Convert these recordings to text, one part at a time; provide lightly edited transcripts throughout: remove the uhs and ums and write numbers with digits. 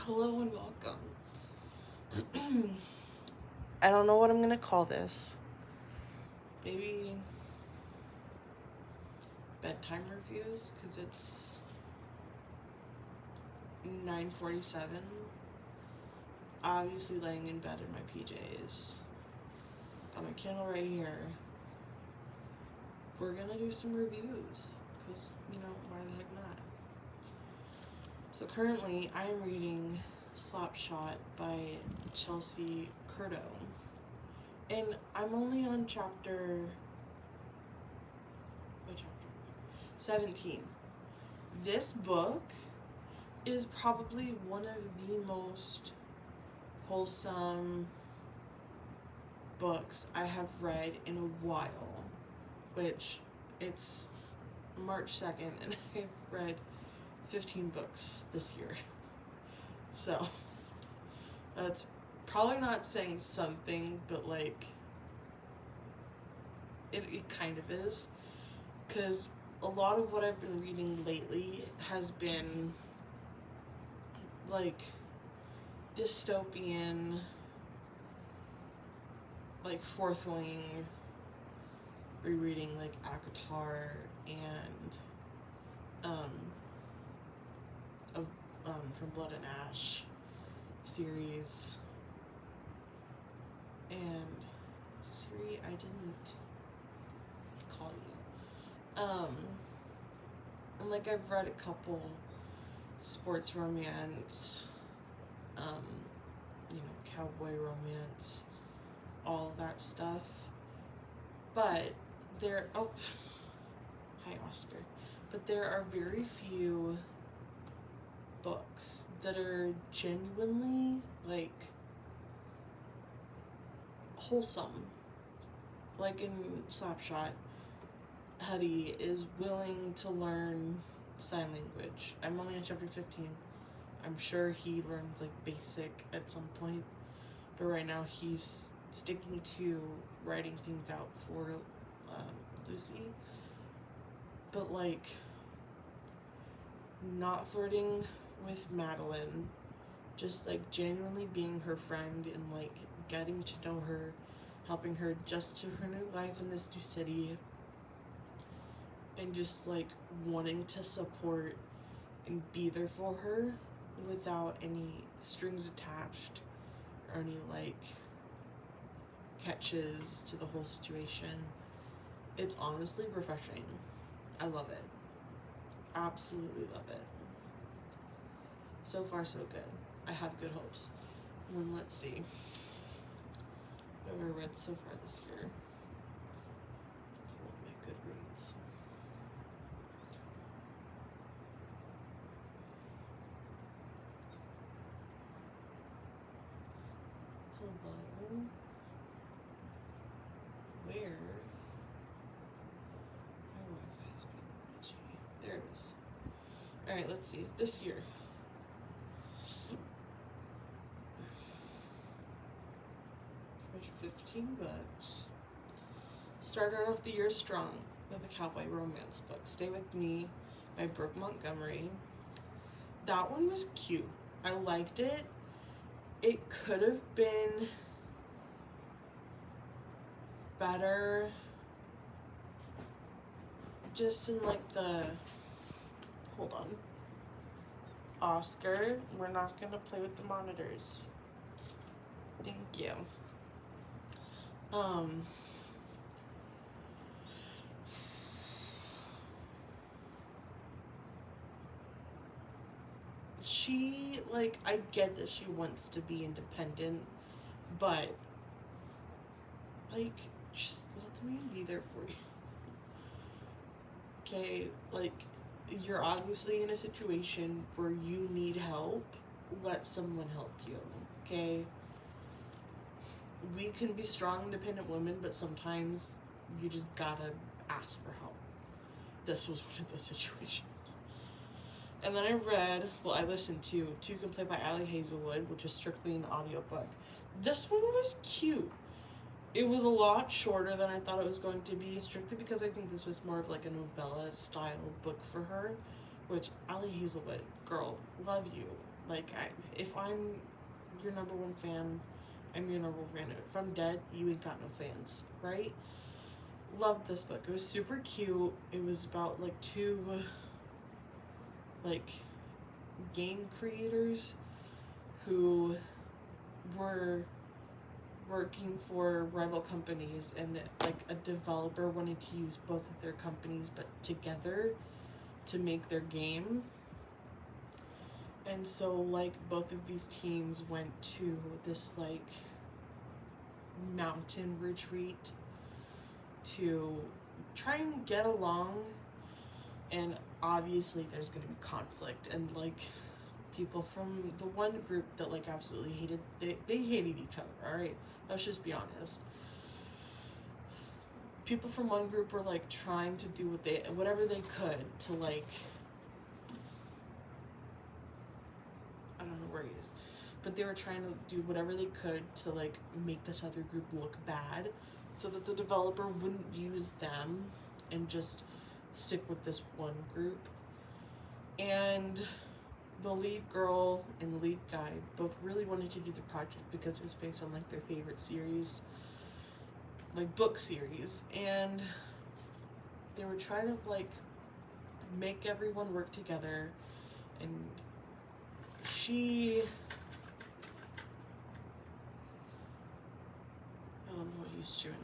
Hello and welcome. I don't know what I'm gonna call this. Maybe bedtime reviews, because it's 9:47. Obviously laying in bed in my PJs. Got my candle right here. We're gonna do some reviews, because, why the heck not? So currently, I am reading Slapshot by Chelsea Curto. And I'm only on chapter 17. This book is probably one of the most wholesome books I have read in a while, which it's March 2nd, and I've read 15 books this year. So that's probably not saying something, but it kind of is, because a lot of what I've been reading lately has been dystopian, Fourth Wing, rereading ACOTAR and From Blood and Ash series, and Siri, I didn't call you. And I've read a couple sports romance, cowboy romance, all that stuff. But hi Oscar. But there are very few books that are genuinely wholesome. In Slapshot, Huddy is willing to learn sign language. I'm only on chapter 15. I'm sure he learns basic at some point, but right now he's sticking to writing things out for Lucy. But not flirting with Madeline, just genuinely being her friend and getting to know her, helping her adjust to her new life in this new city, and just wanting to support and be there for her without any strings attached or any catches to the whole situation. It's honestly refreshing. I love it. Absolutely love it. So far, so good. I have good hopes. And then let's see what I've read so far this year. Let's pull up my Goodreads. Hello. Where? My Wi-Fi is being glitchy. There it is. Alright, let's see. This year. Read 15 books. Started off the year strong with a cowboy romance book, Stay With Me by Brooke Montgomery. That one was cute. I liked it. It could have been better just in hold on. Oscar, we're not gonna play with the monitors. Thank you. She, I get that she wants to be independent, but, just let the man be there for you. Okay, you're obviously in a situation where you need help. Let someone help you, okay? We can be strong, independent women, but sometimes you just gotta ask for help. This was one of those situations. And then I listened to Two Can Play by Ali Hazelwood, which is strictly an audiobook. This one was cute. It was a lot shorter than I thought it was going to be, strictly because I think this was more of a novella style book for her, which Ali Hazelwood, girl, love you. Like, if I'm your number one fan, I'm your number one fan. If I'm dead, you ain't got no fans, right? Loved this book. It was super cute. It was about like two like game creators who were working for rival companies, and like a developer wanted to use both of their companies but together to make their game. And so like both of these teams went to this like mountain retreat to try and get along, and obviously there's going to be conflict, and like people from the one group that like absolutely hated, they hated each other, all right, let's just be honest. People from one group were like trying to do whatever they could to like, I don't know where he is, but they were trying to do whatever they could to like make this other group look bad so that the developer wouldn't use them and just stick with this one group. And the lead girl and the lead guy both really wanted to do the project because it was based on like their favorite series, like book series, and they were trying to like make everyone work together. And I don't know what he's chewing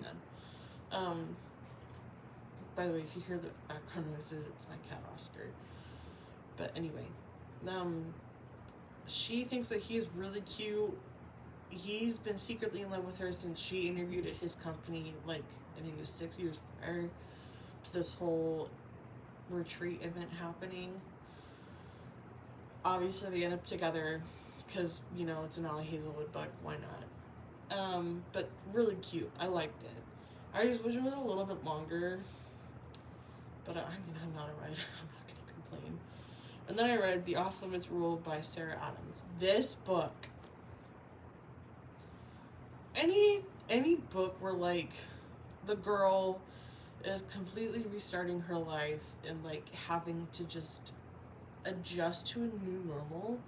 on. By the way, if you hear the background noises, it's my cat Oscar. But anyway, she thinks that he's really cute. He's been secretly in love with her since she interviewed at his company, like I think it was 6 years prior to this whole retreat event happening. Obviously they end up together because, you know, it's an Allie Hazelwood book, why not? But really cute. I liked it. I just wish it was a little bit longer, but I'm not a writer. I'm not going to complain. And then I read The Off Limits Rule by Sarah Adams. This book, any book where like the girl is completely restarting her life and like having to just adjust to a new normal,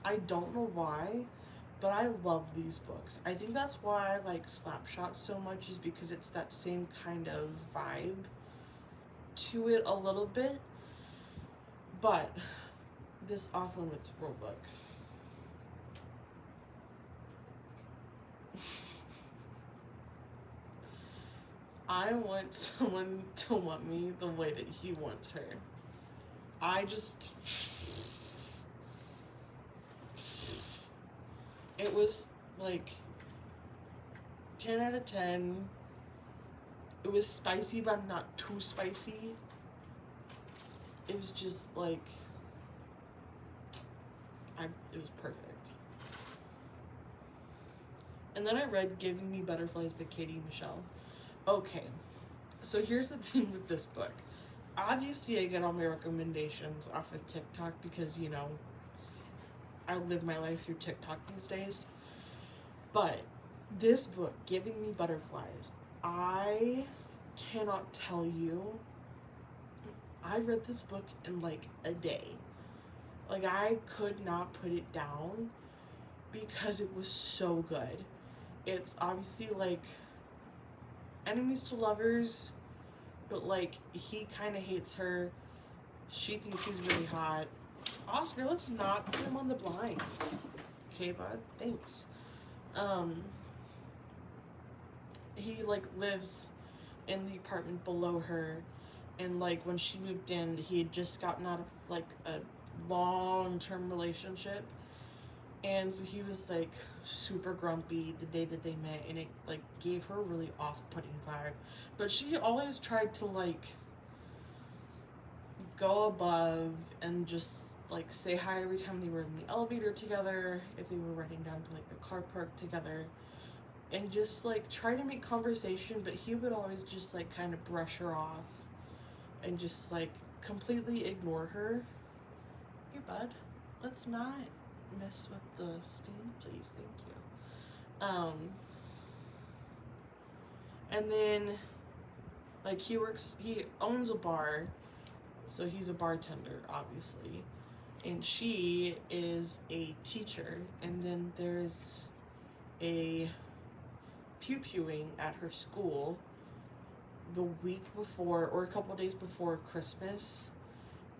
I don't know why, but I love these books. I think that's why I like Slapshot so much, is because it's that same kind of vibe to it a little bit. But this Off Limits Rule book, I want someone to want me the way that he wants her. It was like 10 out of 10. It was spicy, but not too spicy. It was just like, it was perfect. And then I read Giving Me Butterflies by Katie Michelle. Okay, so here's the thing with this book. Obviously, I get all my recommendations off of TikTok because, you know, I live my life through TikTok these days. But this book, Giving Me Butterflies, I cannot tell you, I read this book in like a day. Like, I could not put it down because it was so good. It's obviously like enemies to lovers, but like he kind of hates her. She thinks he's really hot. Oscar, let's not put him on the blinds. Okay, bud? Thanks. He like lives in the apartment below her, and like when she moved in, he had just gotten out of like a long-term relationship, and so he was like super grumpy the day that they met, and it like gave her a really off-putting vibe. But she always tried to like go above and just like say hi every time they were in the elevator together, if they were running down to like the car park together, and just like try to make conversation. But he would always just like kind of brush her off and just like completely ignore her. Hey bud, let's not mess with the stand, please, thank you. And then like he owns a bar, so he's a bartender, obviously. And she is a teacher, and then there's a pew-pewing at her school the week before, or a couple days before Christmas,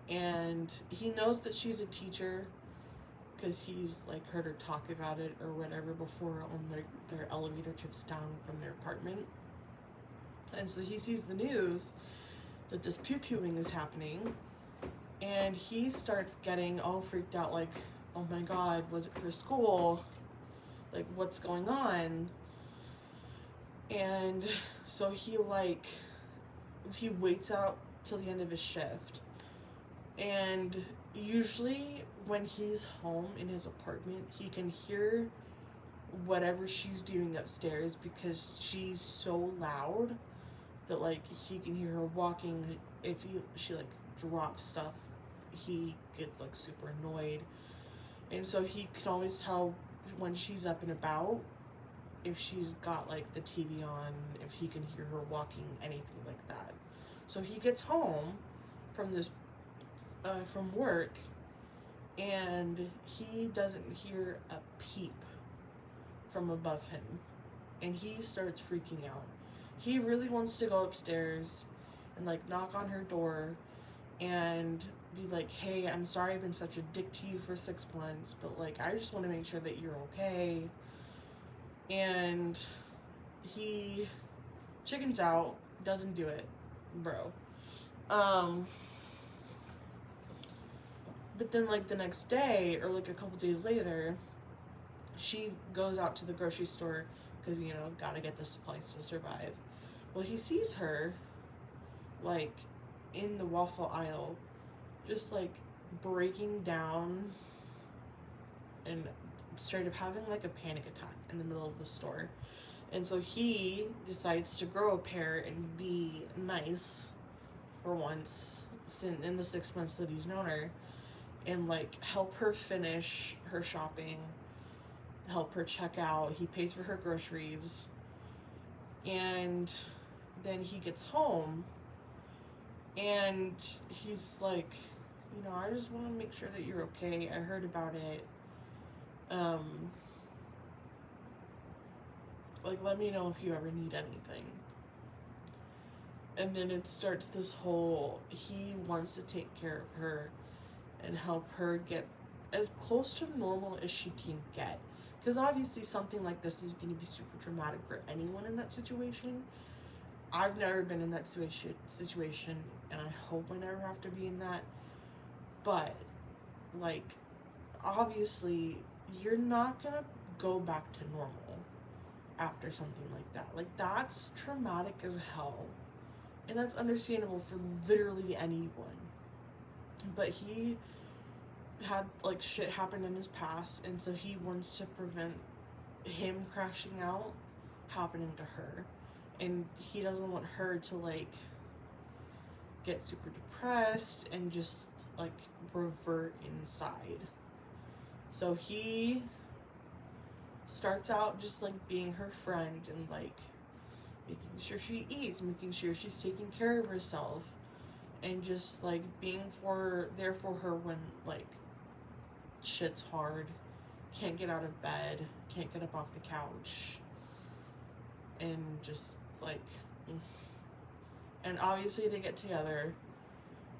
and he knows that she's a teacher because he's like heard her talk about it or whatever before on their elevator trips down from their apartment. And so he sees the news that this pew-pewing is happening, and he starts getting all freaked out, like, oh my god, was it her school? Like, what's going on? And so he waits out till the end of his shift. And usually when he's home in his apartment, he can hear whatever she's doing upstairs because she's so loud that, like, he can hear her walking. If she like drops stuff, he gets like super annoyed. And so he can always tell when she's up and about, if she's got like the TV on, if he can hear her walking, anything like that. So he gets home from from work, and he doesn't hear a peep from above him, and he starts freaking out. He really wants to go upstairs and like knock on her door and be like, hey, I'm sorry I've been such a dick to you for 6 months, but like I just want to make sure that you're okay. And he chickens out, doesn't do it, bro. But then like the next day or like a couple days later, she goes out to the grocery store because, you know, gotta get the supplies to survive. Well, he sees her like in the waffle aisle, just like breaking down and straight up having like a panic attack in the middle of the store. And so he decides to grow a pair and be nice for once in the 6 months that he's known her, and like help her finish her shopping, help her check out. He pays for her groceries, and then he gets home and he's like, you know, I just want to make sure that you're okay. I heard about it. Like, let me know if you ever need anything. And then it starts this whole, he wants to take care of her and help her get as close to normal as she can get. Because obviously something like this is going to be super traumatic for anyone in that situation. I've never been in that situation, and I hope I never have to be in that. But, like, obviously, you're not going to go back to normal after something like that. Like, that's traumatic as hell. And that's understandable for literally anyone. But he had, like, shit happen in his past, and so he wants to prevent him crashing out happening to her. And he doesn't want her to, like, get super depressed and just, like, revert inside. So he starts out just, like, being her friend and, like, making sure she eats, making sure she's taking care of herself, and just, like, being there for her when, like, shit's hard, can't get out of bed, can't get up off the couch, and just, like, and obviously they get together,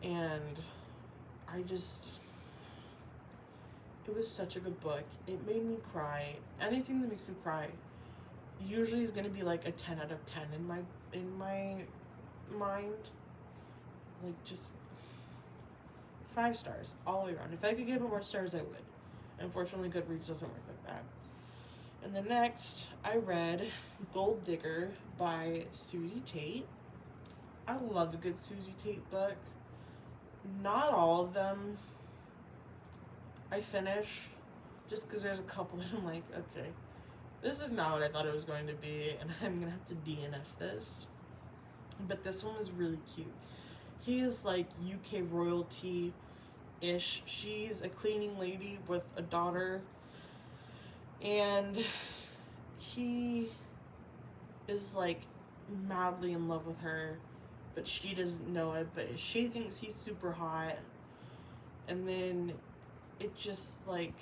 and it was such a good book. It made me cry. Anything that makes me cry usually is gonna be like a 10 out of 10 in my mind. Like, just 5 stars all the way around. If I could give it more stars, I would. Unfortunately, Goodreads doesn't work like that. And then next, I read Gold Digger by Susie Tate. I love a good Susie Tate book. Not all of them I finish, just because there's a couple that I'm like, okay, this is not what I thought it was going to be, and I'm going to have to DNF this. But this one is really cute. He is like UK royalty-ish. She's a cleaning lady with a daughter, and he is like madly in love with her, but she doesn't know it, but she thinks he's super hot. And then it just, like,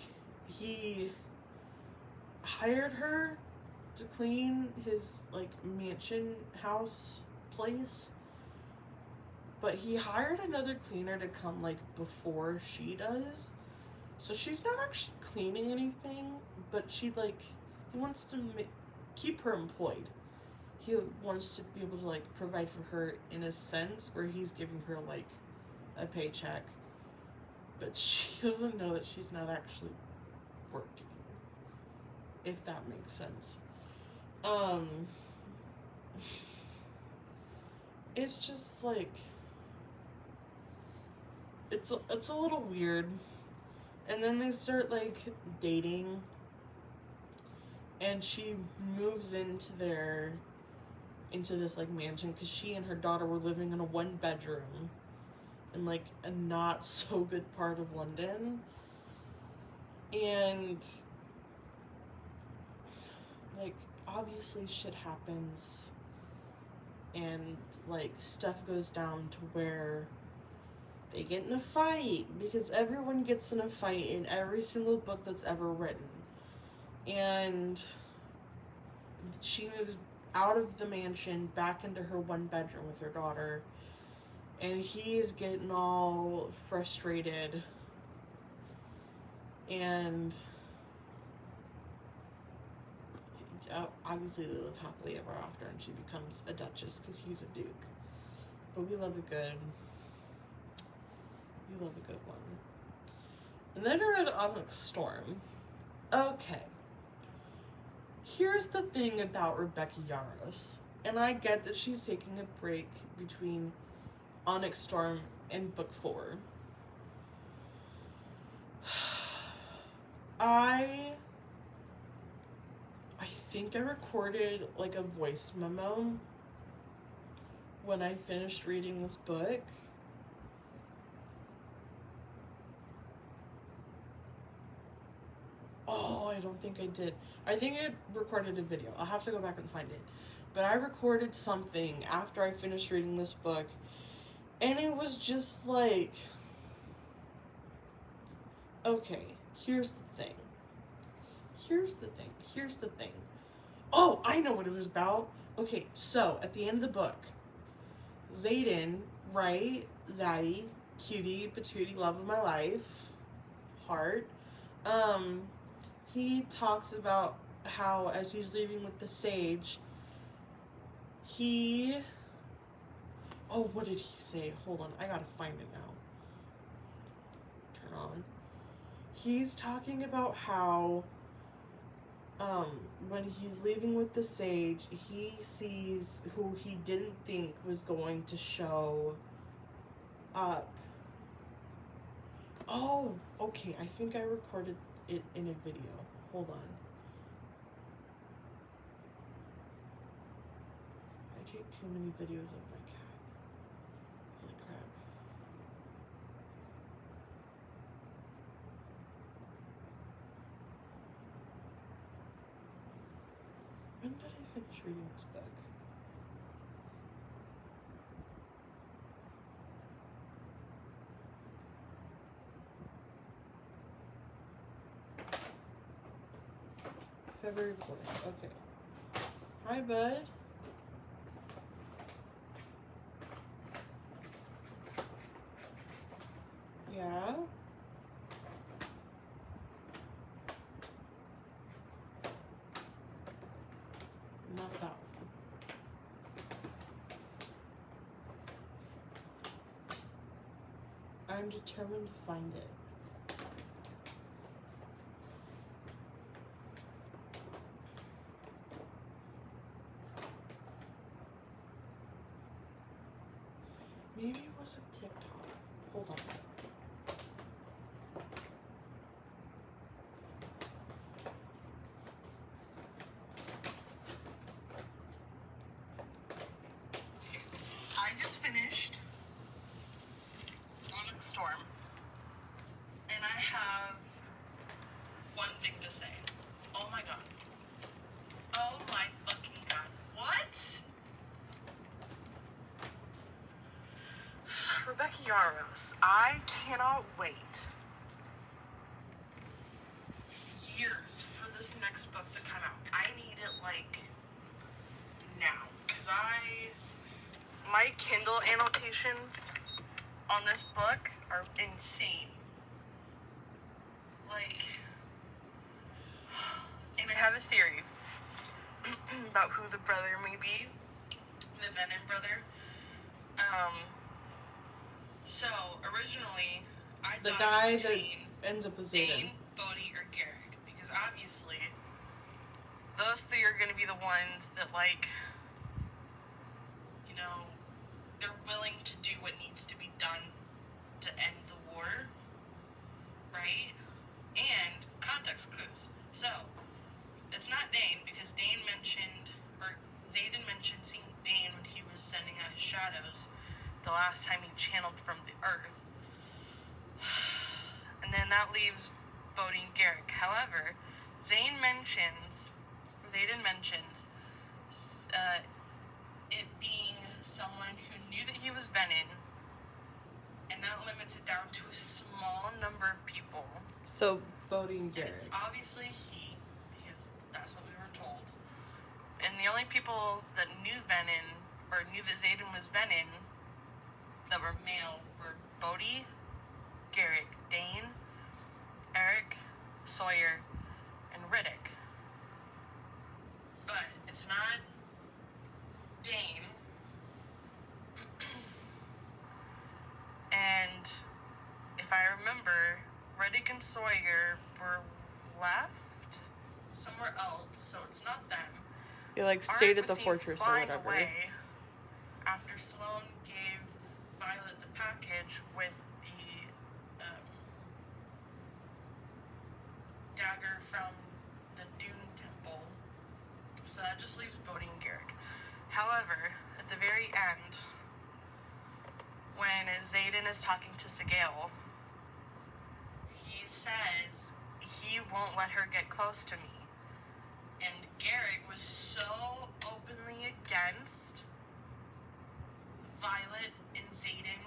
he hired her to clean his, like, mansion house place, but he hired another cleaner to come, like, before she does, so she's not actually cleaning anything, but she, like, he wants to keep her employed. He wants to be able to, like, provide for her in a sense where he's giving her, like, a paycheck, but she doesn't know that she's not actually working, if that makes sense. It's just, like, it's a little weird, and then they start, like, dating, and she moves into this, like, mansion, because she and her daughter were living in a 1-bedroom in, like, a not so good part of London, and, like, obviously shit happens, and, like, stuff goes down to where they get in a fight, because everyone gets in a fight in every single book that's ever written, and she moves out of the mansion back into her 1-bedroom with her daughter, and he's getting all frustrated, and obviously they live happily ever after, and she becomes a duchess because he's a duke. But we love a good one. And then I read Onyx Storm. Okay. Here's the thing about Rebecca Yarros, and I get that she's taking a break between Onyx Storm and book 4. I think I recorded, like, a voice memo when I finished reading this book. Oh, I don't think I did. I think I recorded a video. I'll have to go back and find it. But I recorded something after I finished reading this book, and it was just like, okay, here's the thing. Oh, I know what it was about. Okay, so at the end of the book, Xaden, right? Zaddy, cutie, patootie, love of my life, heart. He talks about how, as he's leaving with the sage, what did he say? Hold on, I gotta find it now. Turn on. He's talking about how, when he's leaving with the sage, he sees who he didn't think was going to show up. Oh, okay, I think I recorded it in a video. Hold on. I take too many videos of my cat. Holy crap. When did I finish reading this book? February 4th. Okay. Hi, bud. Yeah? Not that one. I'm determined to find it. Maybe it was a TikTok. Hold on. I just finished Onyx Storm, and I have one thing to say. Oh my god. Oh my fucking god. What? Rebecca Yarros, I cannot wait next book to come out. I need it, like, now. Because my Kindle annotations on this book are insane. Like, and I have a theory about who the brother may be, the Venom brother. So originally, I the thought guy it was Dane, that ends up as Zayden. Dane, Bodhi, or Garrick, because obviously those three are going to be the ones that, like, you know, they're willing to do what needs to be done to end the war, right? And context clues. So it's not Dane, because Dane mentioned, or Zayden mentioned seeing Dane when he was sending out his shadows the last time he channeled from the earth. And then that leaves Bodhi and Garrick. However, Zayden mentions it being someone who knew that he was Venom, and that limits it down to a small number of people. So, Bodhi and Garrick. And it's obviously he, because that's what we were told. And the only people that knew Venom, or knew that Zayden was Venom, that were male, were Bodhi, Garrick, Dane, Eric, Sawyer, and Riddick. But it's not Dane. And if I remember, Riddick and Sawyer were left somewhere else, so it's not them. They, like, stayed at the fortress or whatever. Away after Sloane gave Violet the package with the dagger from the Dune Temple. So that just leaves Bodhi and Garrick. However, at the very end, when Zayden is talking to Sigale, he says he won't let her get close to me. And Garrick was so openly against Violet and Zayden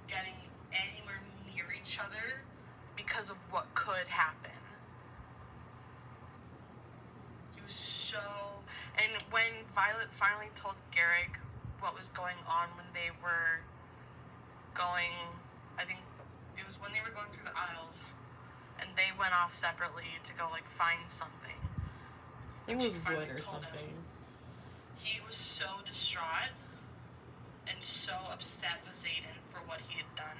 getting anywhere near each other because of what could happen. He was so... And when Violet finally told Garrick what was going on when they were going... I think it was when they were going through the aisles, and they went off separately to go, like, find something. It was wood or something. He was so distraught and so upset with Zayden for what he had done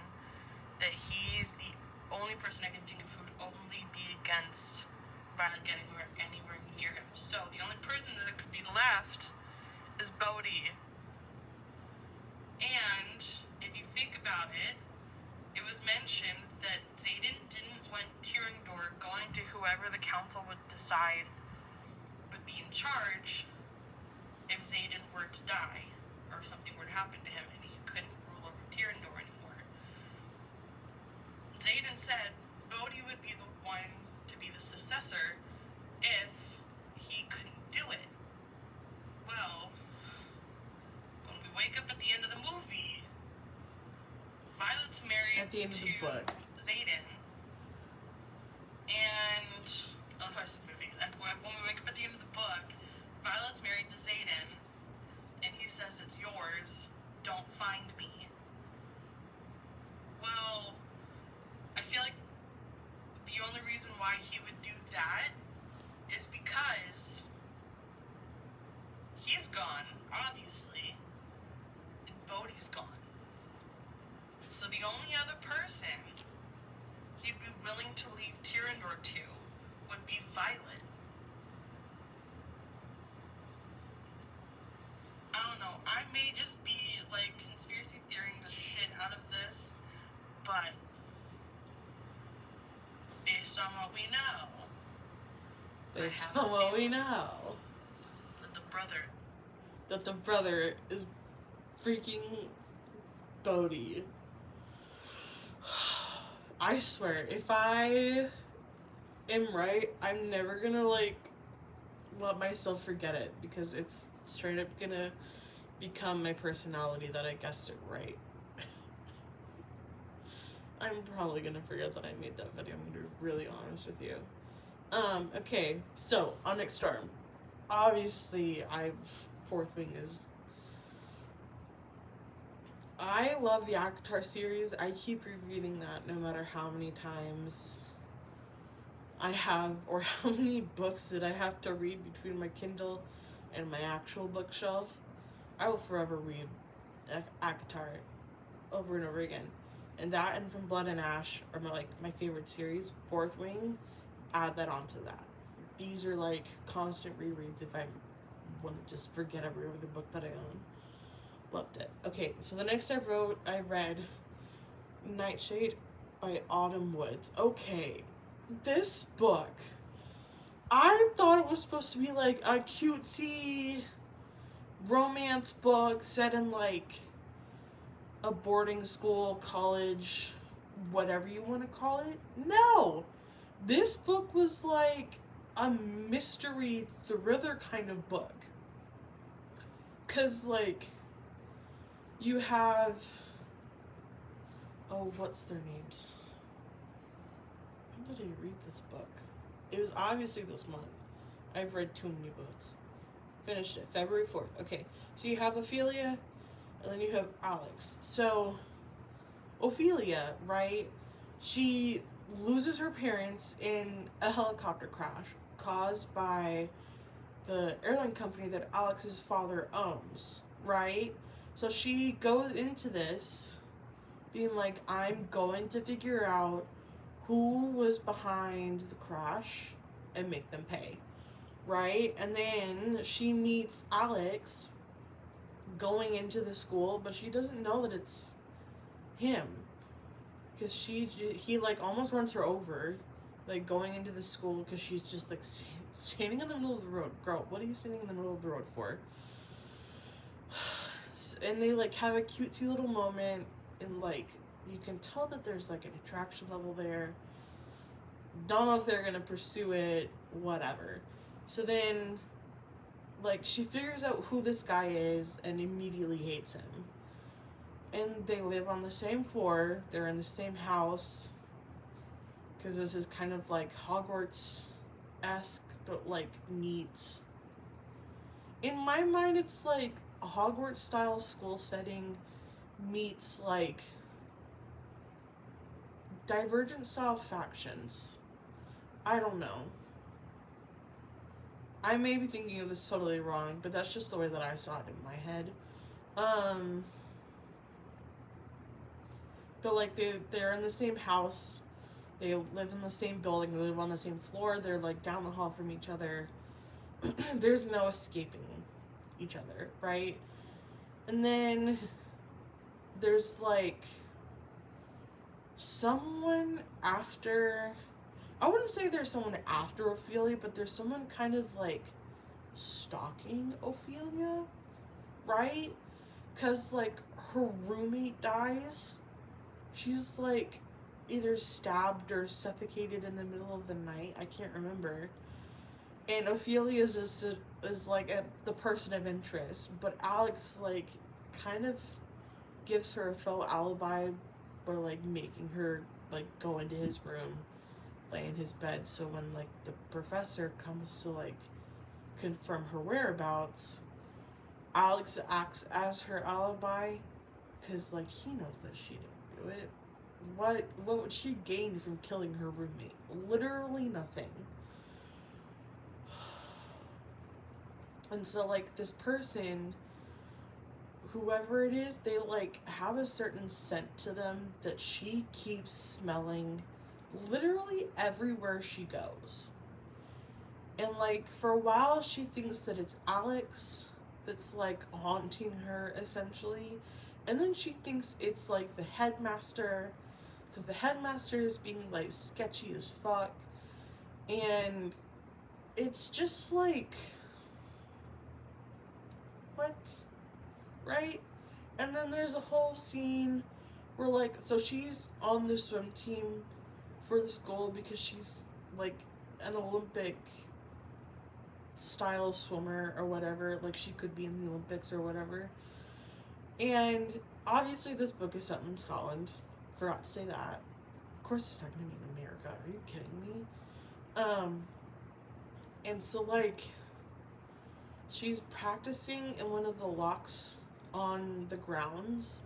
that he's the only person I can think of who would openly be against Violet getting anywhere near him. So the only person that could be left is Bodhi. And if you think about it, it was mentioned that Zayden didn't want Tyrandor going to whoever the council would decide would be in charge if Zayden were to die, or something were to happen to him and he couldn't rule over Tyrandor anymore. Zayden said Bodhi would be the one to be the successor if he couldn't do it. Well, when we wake up at the end of the movie, Violet's married at the end to of the book. Zayden, and oh, I said movie. When we wake up at the end of the book, Violet's married to Zayden, and he says it's yours. Don't find me. Well, I feel like the only reason why he would do that is because he's gone, obviously, and Bodhi's gone. So the only other person he'd be willing to leave Tyrandor to would be Violet. I don't know, I may just be, like, conspiracy theorying the shit out of this, but based on what we know, that the brother is freaking Bodhi. I swear, if I am right, I'm never gonna, like, let myself forget it, because it's straight up gonna become my personality that I guessed it right. I'm probably gonna forget that I made that video, I'm gonna be really honest with you. Okay, so Onyx Storm. Obviously, Fourth Wing is. I love the Akatar series. I keep rereading that no matter how many times I have, or how many books that I have to read between my Kindle and my actual bookshelf. I will forever read Akatar over and over again. And that and From Blood and Ash are my favorite series. Fourth Wing, add that onto that. These are like constant rereads if I want to just forget every other book that I own. Loved it. Okay, so the next I read Nightshade by Autumn Woods. Okay, this book, I thought it was supposed to be like a cutesy romance book set in like a boarding school, college, whatever you want to call it. No! This book was like a mystery thriller kind of book. Because, like, you have. Oh, what's their names? When did I read this book? It was obviously this month. I've read too many books. Finished it February 4th. Okay, so you have Ophelia, and then you have Alex. So, Ophelia, right? She loses her parents in a helicopter crash caused by the airline company that Alex's father owns, right? So she goes into this being like, I'm going to figure out who was behind the crash and make them pay, right? And then she meets Alex going into the school, but she doesn't know that it's him, because he like almost runs her over, like going into the school, because she's just like standing in the middle of the road. Girl, what are you standing in the middle of the road for? And they like have a cutesy little moment, and like you can tell that there's like an attraction level there. Don't know if they're gonna pursue it, whatever. So then, like, she figures out who this guy is and immediately hates him. And they live on the same floor. They're in the same house. Because this is kind of like Hogwarts-esque, but like meets. In my mind, it's like a Hogwarts-style school setting meets like Divergent-style factions. I don't know. I may be thinking of this totally wrong, but that's just the way that I saw it in my head. But like they're in the same house, they live in the same building, they live on the same floor, they're like down the hall from each other. There's no escaping each other, right? And then there's like someone after, I wouldn't say there's someone after Ophelia, but there's someone kind of like stalking Ophelia, right? Because like her roommate dies. She's like either stabbed or suffocated in the middle of the night. I can't remember. And Ophelia is like the person of interest, but Alex like kind of gives her a faux alibi by like making her like go into his room, lay in his bed, so when like the professor comes to like confirm her whereabouts, Alex acts as her alibi, because like he knows that she didn't do it. What would she gain from killing her roommate? Literally nothing. And so like this person, whoever it is, they like have a certain scent to them that she keeps smelling literally everywhere she goes. And like for a while she thinks that it's Alex that's like haunting her essentially, and then she thinks it's like the headmaster, because the headmaster is being like sketchy as fuck. And it's just like, what? Right? And then there's a whole scene where like, so she's on the swim team for the school because she's like an Olympic style swimmer or whatever, like she could be in the Olympics or whatever. And obviously this book is set in Scotland. Forgot to say that. Of course it's not going to be in America. Are you kidding me? And so, like, she's practicing in one of the locks on the grounds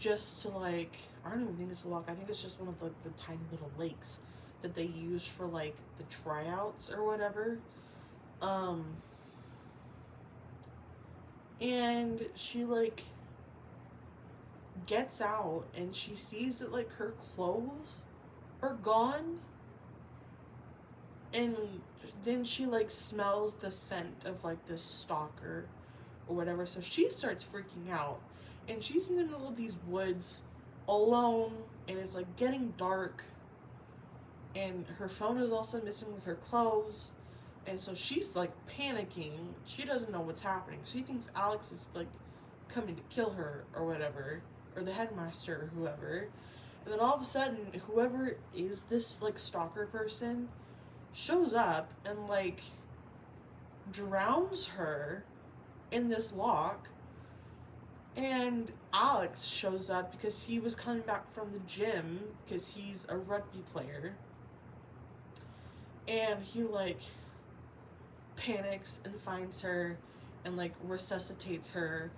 just to, like, I don't even think it's a lock. I think it's just one of the tiny little lakes that they use for, like, the tryouts or whatever. And she, like, gets out and she sees that, like, her clothes are gone. And then she, like, smells the scent of, like, this stalker or whatever. So she starts freaking out. And she's in the middle of these woods alone. And it's, like, getting dark. And her phone is also missing with her clothes. And so she's, like, panicking. She doesn't know what's happening. She thinks Alex is, like, coming to kill her or whatever. Or the headmaster or whoever. And then all of a sudden, whoever is this, like, stalker person shows up and, like, drowns her in this lock. And Alex shows up because he was coming back from the gym because he's a rugby player. And he, like, panics and finds her and, like, resuscitates her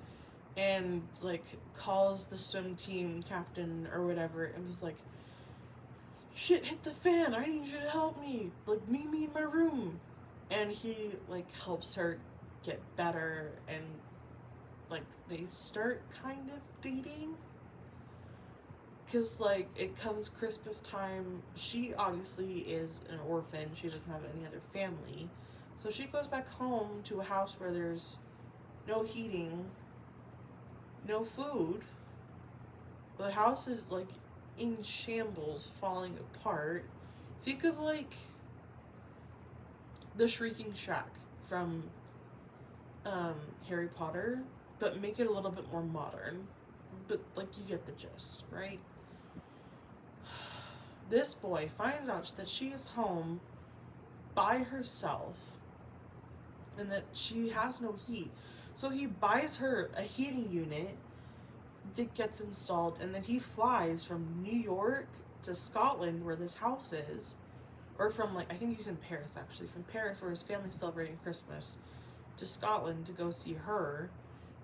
and, like, calls the swim team captain or whatever and was like, shit hit the fan, I need you to help me, like, meet me in my room. And he, like, helps her get better and, like, they start kind of dating. Because, like, it comes Christmas time. She obviously is an orphan. She doesn't have any other family. So she goes back home to a house where there's no heating, no food. The house is, like, in shambles, falling apart. Think of, like, the Shrieking Shack from Harry Potter, but make it a little bit more modern. But, like, you get the gist, right? This boy finds out that she is home by herself and that she has no heat. So he buys her a heating unit that gets installed, and then he flies from New York to Scotland, where this house is, or from, like, I think he's in Paris, actually, from Paris, where his family's celebrating Christmas, to Scotland to go see her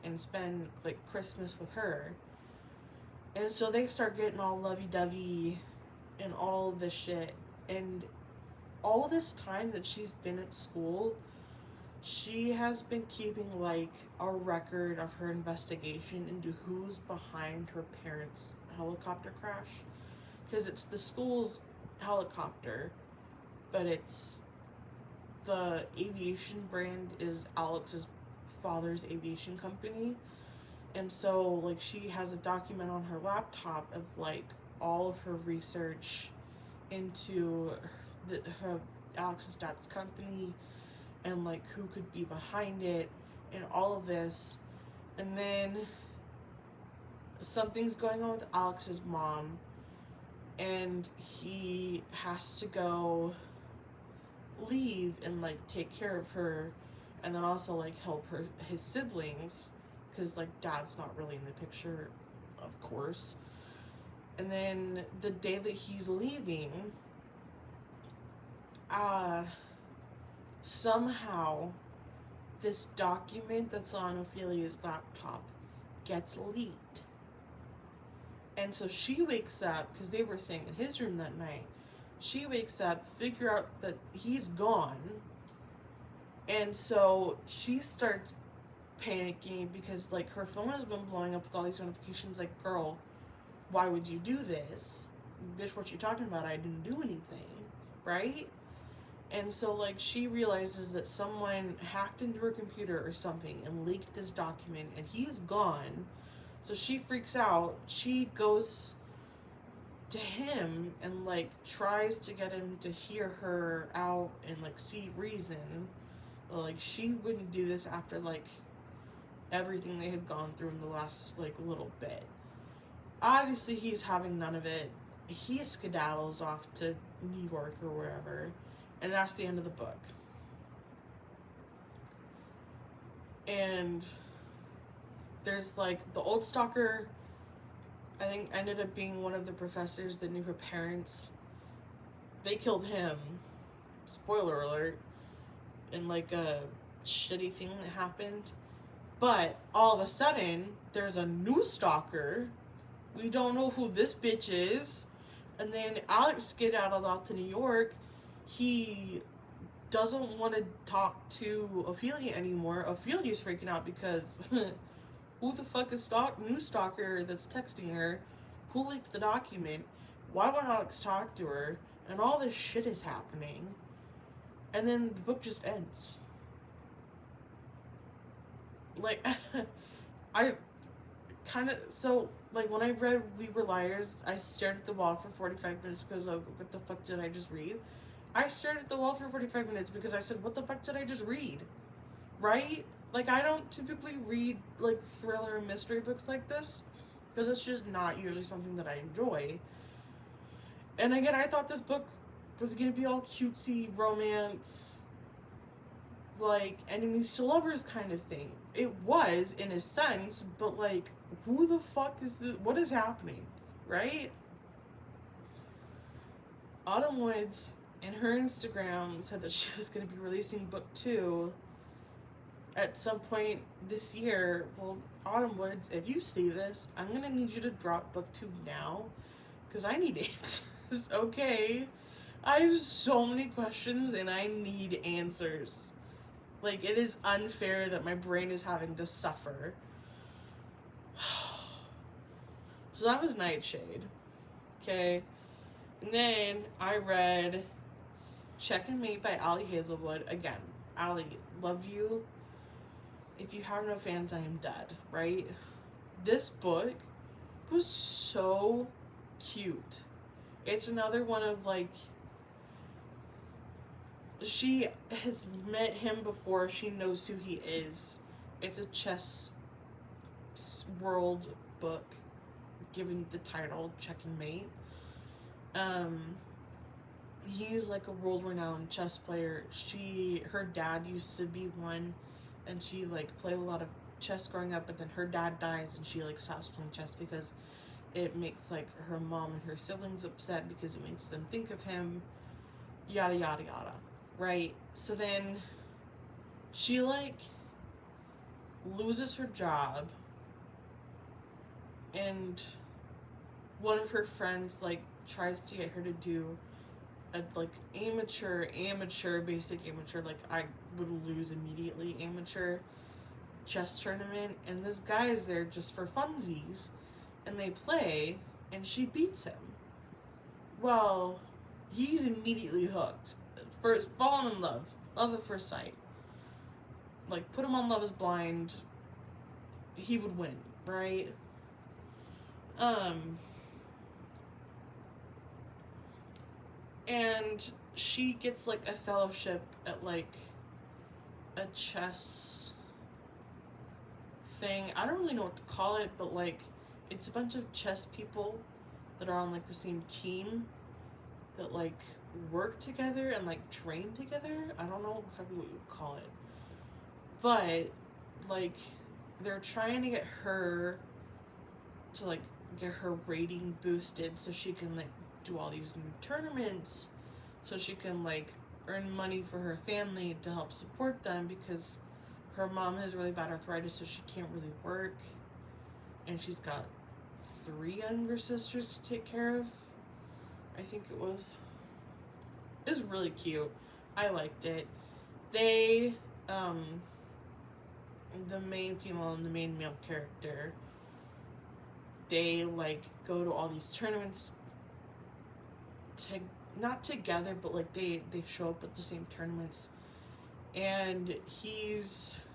and spend, like, Christmas with her. And so they start getting all lovey-dovey and all this shit. And all this time that she's been at school, she has been keeping, like, a record of her investigation into who's behind her parents' helicopter crash. Because it's the school's helicopter, but it's the aviation brand is Alex's father's aviation company. And so, like, she has a document on her laptop of, like, all of her research into her Alex's dad's company and, like, who could be behind it and all of this. And then something's going on with Alex's mom, and he has to go leave and, like, take care of her and then also, like, help his siblings, because, like, dad's not really in the picture, of course. And then the day that he's leaving, somehow this document that's on Ophelia's laptop gets leaked. And so she wakes up, because they were staying in his room that night. She wakes up, figure out that he's gone. And so she starts panicking because, like, her phone has been blowing up with all these notifications, like, girl, why would you do this? Bitch, what you talking about? I didn't do anything, right? And so, like, she realizes that someone hacked into her computer or something and leaked this document, and he's gone. So she freaks out. She goes to him and, like, tries to get him to hear her out and, like, see reason. Like, she wouldn't do this after, like, everything they had gone through in the last, like, little bit. Obviously, he's having none of it. He skedaddles off to New York or wherever, and that's the end of the book. And there's, like, the old stalker, I think, ended up being one of the professors that knew her parents. They killed him. Spoiler alert. and like a shitty thing that happened. But all of a sudden, there's a new stalker. We don't know who this bitch is. And then Alex skedaddled out to New York. He doesn't want to talk to Ophelia anymore. Ophelia's freaking out because who the fuck is new stalker that's texting her? Who leaked the document? Why won't Alex talk to her? And all this shit is happening. And then the book just ends. Like, I kind of, so, like, when I read We Were Liars, I stared at the wall for 45 minutes because I was like, what the fuck did I just read? I stared at the wall for 45 minutes because I said, what the fuck did I just read? Right? Like, I don't typically read, like, thriller and mystery books like this because it's just not usually something that I enjoy. And again, I thought this book was going to be all cutesy, romance, like, enemies to lovers kind of thing. It was, in a sense, but, like, who the fuck is this? What is happening? Right? Autumn Woods, in her Instagram, said that she was going to be releasing book 2 at some point this year. Well, Autumn Woods, if you see this, I'm going to need you to drop book 2 now, because I need answers, okay? I have so many questions, and I need answers. Like, it is unfair that my brain is having to suffer. So that was Nightshade. Okay. And then I read Check and Mate by Allie Hazelwood. Again, Allie, love you. If you have no fans, I am dead, right? This book was so cute. It's another one of, like, she has met him before. She knows who he is. It's a chess world book, given the title Check and Mate. He's like a world-renowned chess player. Her dad used to be one, and she, like, played a lot of chess growing up, but then her dad dies, and she, like, stops playing chess because it makes, like, her mom and her siblings upset because it makes them think of him, yada, yada, yada. Right? So then she, like, loses her job, and one of her friends, like, tries to get her to do a, like, basic amateur, like, I would lose immediately, amateur chess tournament, and this guy is there just for funsies, and they play, and she beats him. Well, he's immediately hooked. First, fallen in love at first sight. Like, put him on Love is Blind, he would win, right? And she gets, like, a fellowship at, like, a chess thing. I don't really know what to call it, but, like, it's a bunch of chess people that are on, like, the same team that, like, work together and, like, train together. I don't know exactly what you would call it. But, like, they're trying to get her to, like, get her rating boosted so she can, like, do all these new tournaments, so she can, like, earn money for her family to help support them, because her mom has really bad arthritis, so she can't really work, and she's got 3 younger sisters to take care of. I think it was really cute. I liked it. They, the main female and the main male character, they, like, go to all these tournaments not together, but, like, they show up at the same tournaments, and he's,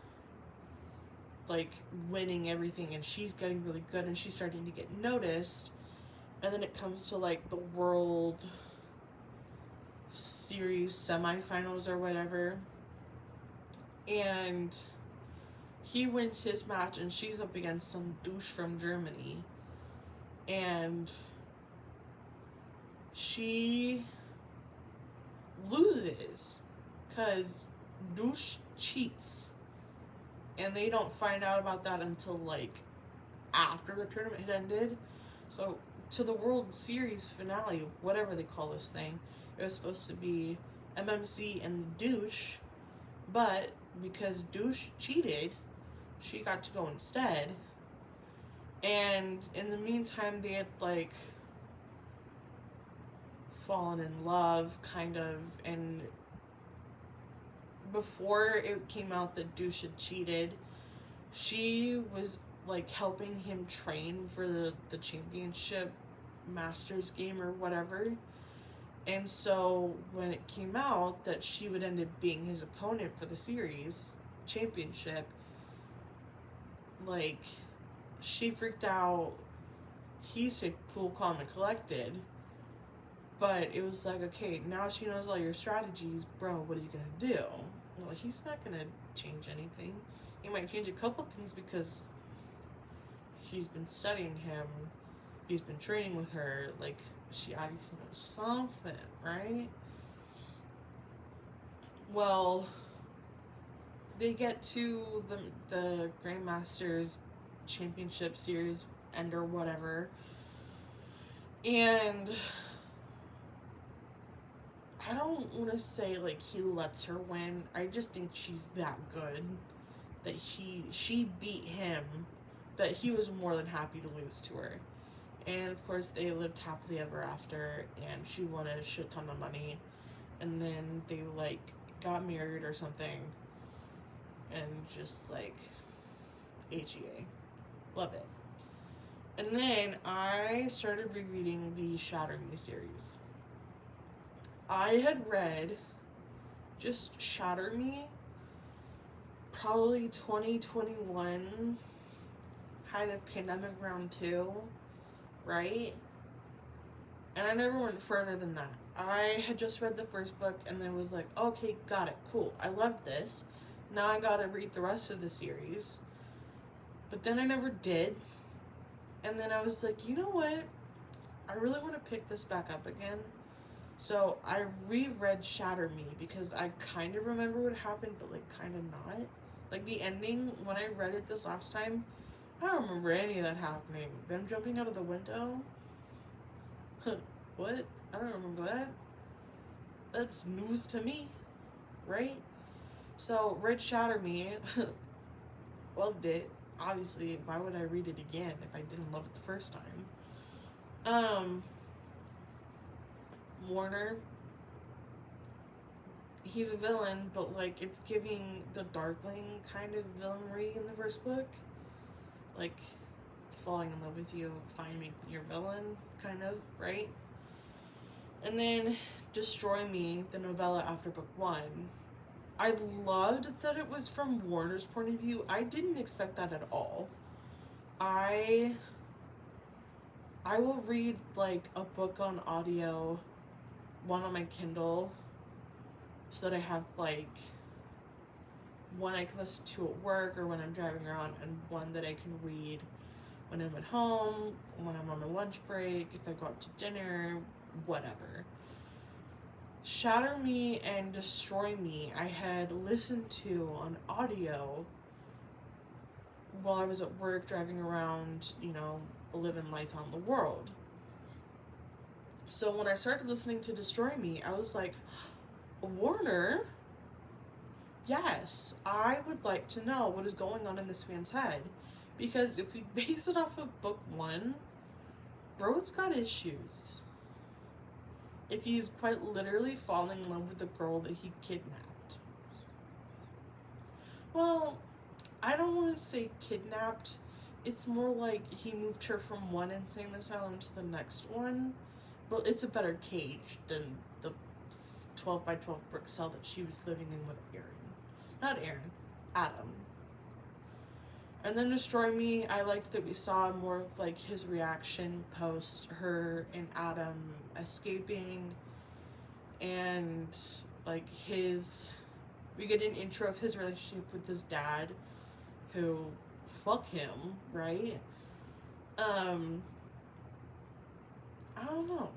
like, winning everything, and she's getting really good, and she's starting to get noticed. And then it comes to, like, the World Series semifinals or whatever, and he wins his match, and she's up against some douche from Germany, and she loses because douche cheats, and they don't find out about that until, like, after the tournament had ended. So to the World Series finale, whatever they call this thing, it was supposed to be MMC and douche But because Douche cheated, she got to go instead. And in the meantime, they had, like, fallen in love, kind of. And before it came out that Douche had cheated, she was, like, helping him train for the championship masters game or whatever. And so when it came out that she would end up being his opponent for the series championship, like, she freaked out. He stayed cool, calm, and collected. But it was like, okay, now she knows all your strategies, bro, what are you gonna do? Well, he's not gonna change anything. He might change a couple things because she's been studying him. He's been training with her. Like, she obviously knows something, right? Well, they get to the Grandmasters Championship Series end or whatever, and I don't want to say, like, he lets her win. I just think she's that good that she beat him, but he was more than happy to lose to her. And of course they lived happily ever after, and she won a shit ton of money, and then they, like, got married or something, and just, like, HEA. Love it. And then I started rereading the Shatter Me series. I had read just Shatter Me probably 2021, height of pandemic round 2, right? And I never went further than that. I had just read the first book and then was like, okay, got it, cool. I loved this. Now I gotta read the rest of the series. But then I never did. And then I was like, you know what? I really want to pick this back up again. So I reread Shatter Me because I kind of remember what happened, but, like, kind of not. Like, the ending, when I read it this last time, I don't remember any of that happening. Them jumping out of the window? What? I don't remember that. That's news to me, right? So, read Shatter Me. Loved it. Obviously, why would I read it again if I didn't love it the first time? Warner, he's a villain, but, like, it's giving the Darkling kind of villainry in the first book. Like, falling in love with you, finding your villain, kind of, right? And then Destroy Me, the novella after book 1. I loved that it was from Warner's point of view. I didn't expect that at all. I will read, like, a book on audio, one on my Kindle, so that I have, like, one I can listen to at work or when I'm driving around, and one that I can read when I'm at home, when I'm on my lunch break, if I go out to dinner, whatever. Shatter Me and Destroy Me I had listened to on audio while I was at work, driving around, you know, living life on the world. So when I started listening to Destroy Me, I was like, Warner? Yes, I would like to know what is going on in this man's head. Because if we base it off of book 1, bro's got issues. If he's quite literally falling in love with the girl that he kidnapped. Well, I don't want to say kidnapped. It's more like he moved her from one insane asylum to the next one. But it's a better cage than the 12 by 12 brick cell that she was living in with Aaron. Not Aaron, Adam. And then Destroy Me, I liked that we saw more of, like, his reaction post her and Adam escaping, and, like, we get an intro of his relationship with his dad, who, fuck him, right? I don't know.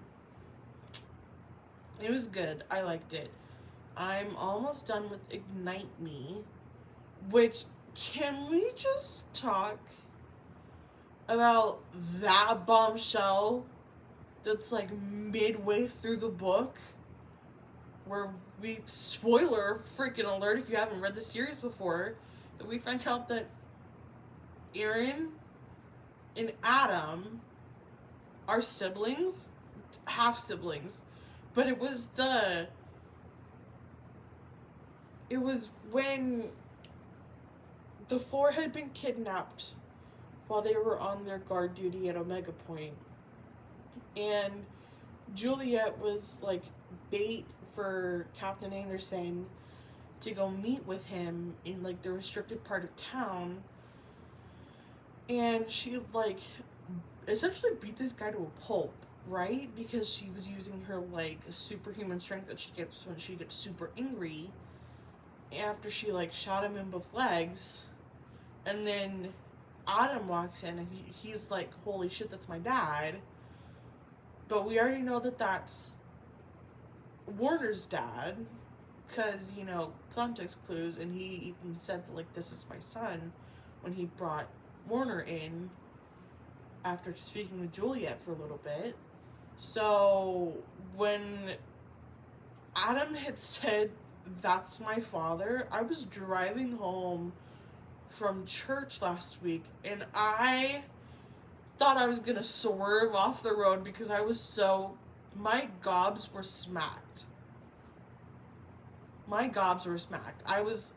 It was good. I liked it. I'm almost done with Ignite Me, which, can we just talk about that bombshell that's, like, midway through the book? where we, spoiler freaking alert if you haven't read the series before, that we find out that Aaron and Adam are siblings, half siblings, but it was when the four had been kidnapped while they were on their guard duty at Omega Point, and Juliet was like bait for Captain Anderson to go meet with him in like the restricted part of town, and she like essentially beat this guy to a pulp, right? Because she was using her like superhuman strength that she gets when she gets super angry after she like shot him in both legs. And then Adam walks in and he's like, holy shit, that's my dad. But we already know that that's Warner's dad, because, you know, context clues, and he even said that, like, this is my son when he brought Warner in after speaking with Juliet for a little bit. So when Adam had said, that's my father, I was driving home from church last week, and I thought I was gonna swerve off the road because I was so, my gobs were smacked. My gobs were smacked. I was,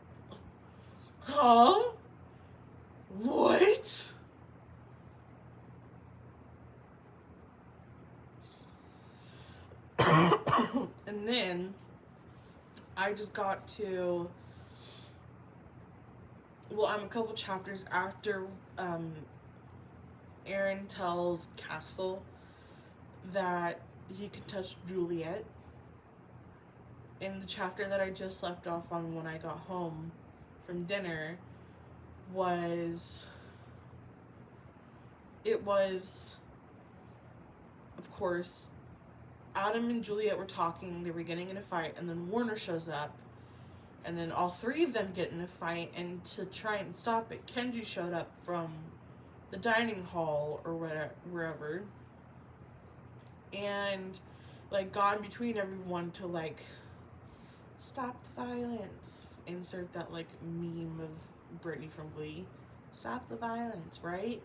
huh? What? And then I just got to, well, I'm a couple chapters after Aaron tells Castle that he can touch Juliet. In the chapter that I just left off on when I got home from dinner was, of course, Adam and Juliet were talking, they were getting in a fight, and then Warner shows up, and then all three of them get in a fight, and to try and stop it, Kenji showed up from the dining hall or wherever, and like got in between everyone to like stop the violence. Insert that like meme of Brittany from Glee. Stop the violence, right?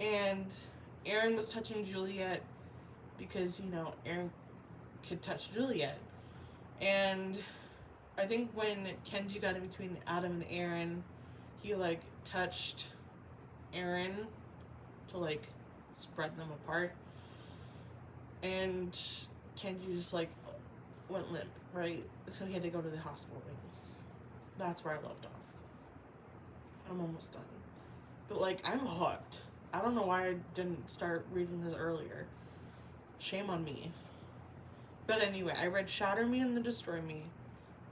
And Aaron was touching Juliet because, you know, Aaron could touch Juliet. And I think when Kenji got in between Adam and Aaron, he like touched Aaron to like spread them apart. And Kenji just like went limp, right? So he had to go to the hospital. That's where I left off. I'm almost done. But like, I'm hooked. I don't know why I didn't start reading this earlier. Shame on me. But anyway, I read Shatter Me and Then Destroy Me.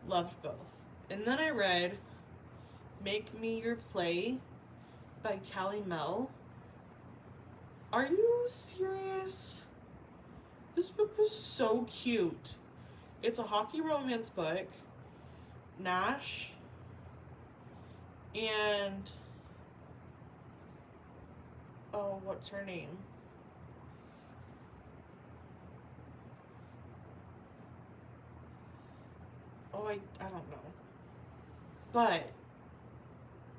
Loved both. And then I read Make Me Your Play by Callie Mel. Are you serious? This book was so cute. It's a hockey romance book. Nash and oh, what's her name? Oh, I don't know. But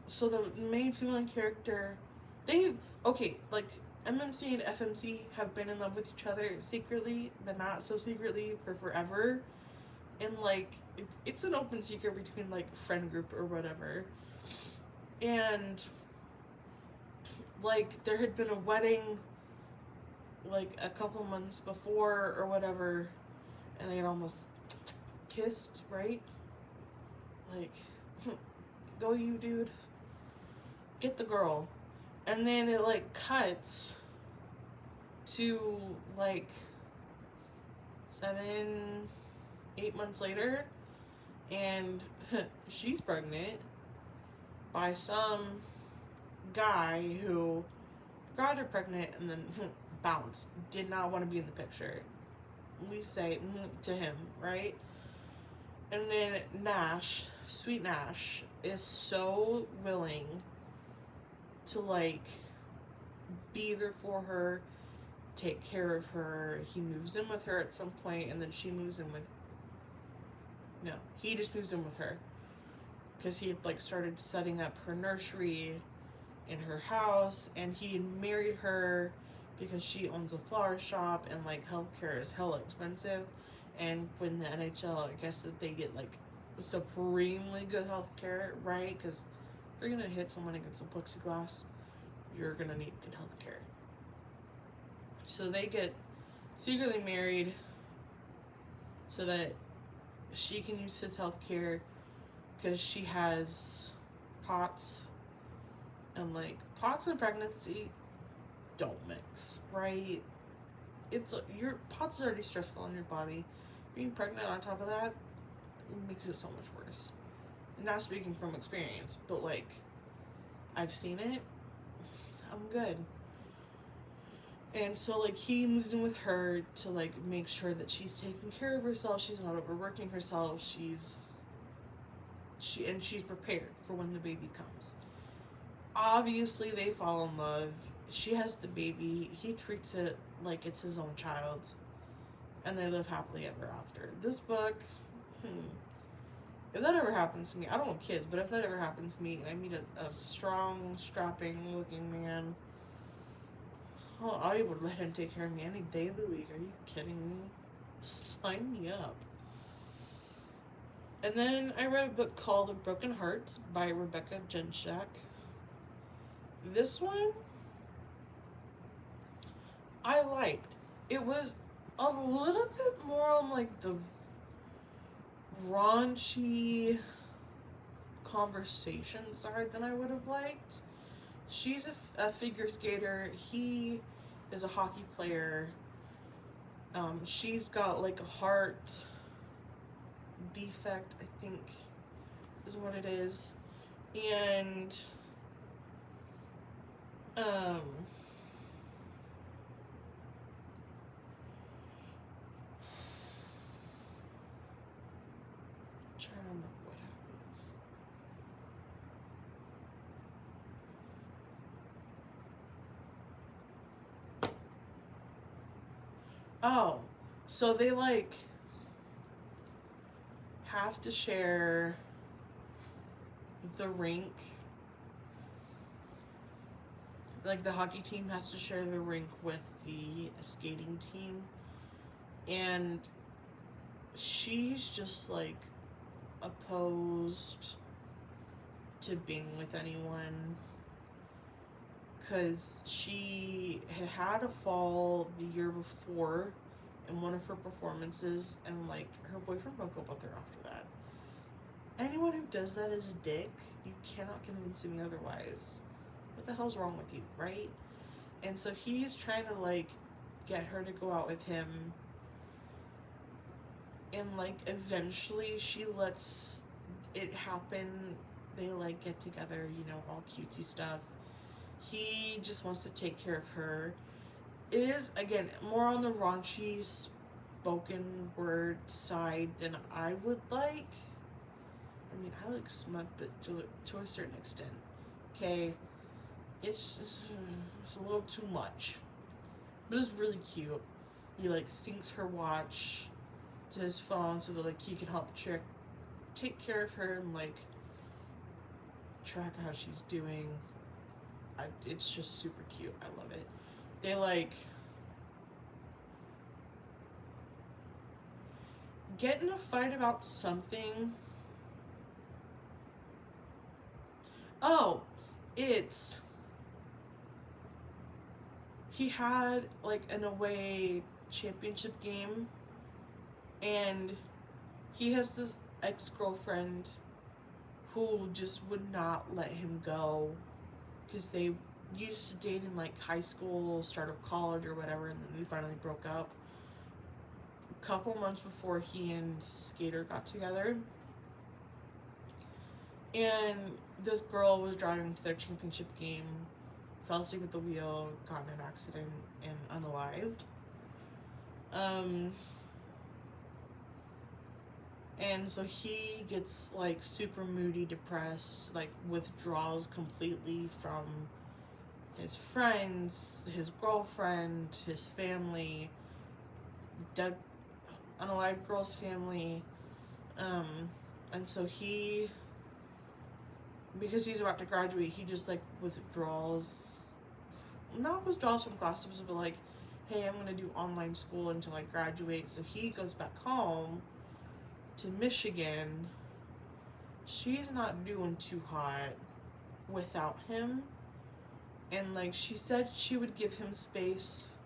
so the main female character, like MMC and FMC have been in love with each other secretly, but not so secretly for forever. And like it's an open secret between like friend group or whatever. And like there had been a wedding like a couple months before or whatever, and they had almost kissed, right? Like, go you, dude. Get the girl. And then it like cuts to like 7-8 months later, and she's pregnant by some guy who got her pregnant and then bounced. Did not want to be in the picture. We say to him, right? And then Nash, sweet Nash, is so willing to like be there for her, take care of her. He moves in with her at some point, and then she moves in with No, he just moves in with her because he had like started setting up her nursery in her house, and he had married her because she owns a flower shop, and like healthcare is hella expensive. And when the NHL, I guess that they get like supremely good healthcare, right? Because if you're gonna hit someone against the plexiglass, you're gonna need good healthcare. So they get secretly married so that she can use his healthcare because she has POTS, and like POTS and pregnancy don't mix, right? It's your POTS is already stressful on your body. Being pregnant on top of that makes it so much worse. Not speaking from experience, but like I've seen it. I'm good. And so like he moves in with her to like make sure that she's taking care of herself, she's not overworking herself, she's prepared for when the baby comes. Obviously they fall in love. She has the baby, he treats it like it's his own child, and they live happily ever after. This book, if that ever happens to me, I don't want kids, but if that ever happens to me and I meet a strong, strapping looking man, oh, I would let him take care of me any day of the week. Are you kidding me? Sign me up. And then I read a book called The Broken Hearts by Rebecca Genshak. This one I liked. It was a little bit more on like the raunchy conversation side than I would have liked. She's a figure skater. He is a hockey player. She's got like a heart defect, I think is what it is. And trying to remember what happens. Oh, so they like have to share the rink. Like the hockey team has to share the rink with the skating team, and she's just like opposed to being with anyone because she had a fall the year before in one of her performances, and like her boyfriend broke up with her after that. Anyone who does that is a dick. You cannot convince me otherwise. What the hell's wrong with you, right? And so he's trying to like get her to go out with him, and like eventually she lets it happen. They like get together, you know, all cutesy stuff. He just wants to take care of her. It is, again, more on the raunchy spoken word side than I would like. I mean, I like smut, but to a certain extent. Okay? It's a little too much. But it's really cute. He like syncs her watch to his phone so that like he can help take care of her and like track how she's doing. It's just super cute. I love it. They like get in a fight about something. Oh, he had like an away championship game, and he has this ex-girlfriend who just would not let him go because they used to date in like high school, start of college or whatever, and then they finally broke up a couple months before he and Skater got together. And this girl was driving to their championship game, fell asleep at the wheel, got in an accident, and unalived. And so he gets like super moody, depressed, like withdraws completely from his friends, his girlfriend, his family, dead, unalived girl's family. And so because he's about to graduate, he just like not withdraws from classes, but like, hey, I'm gonna do online school until I graduate. So he goes back home to Michigan. She's not doing too hot without him. And like she said, she would give him space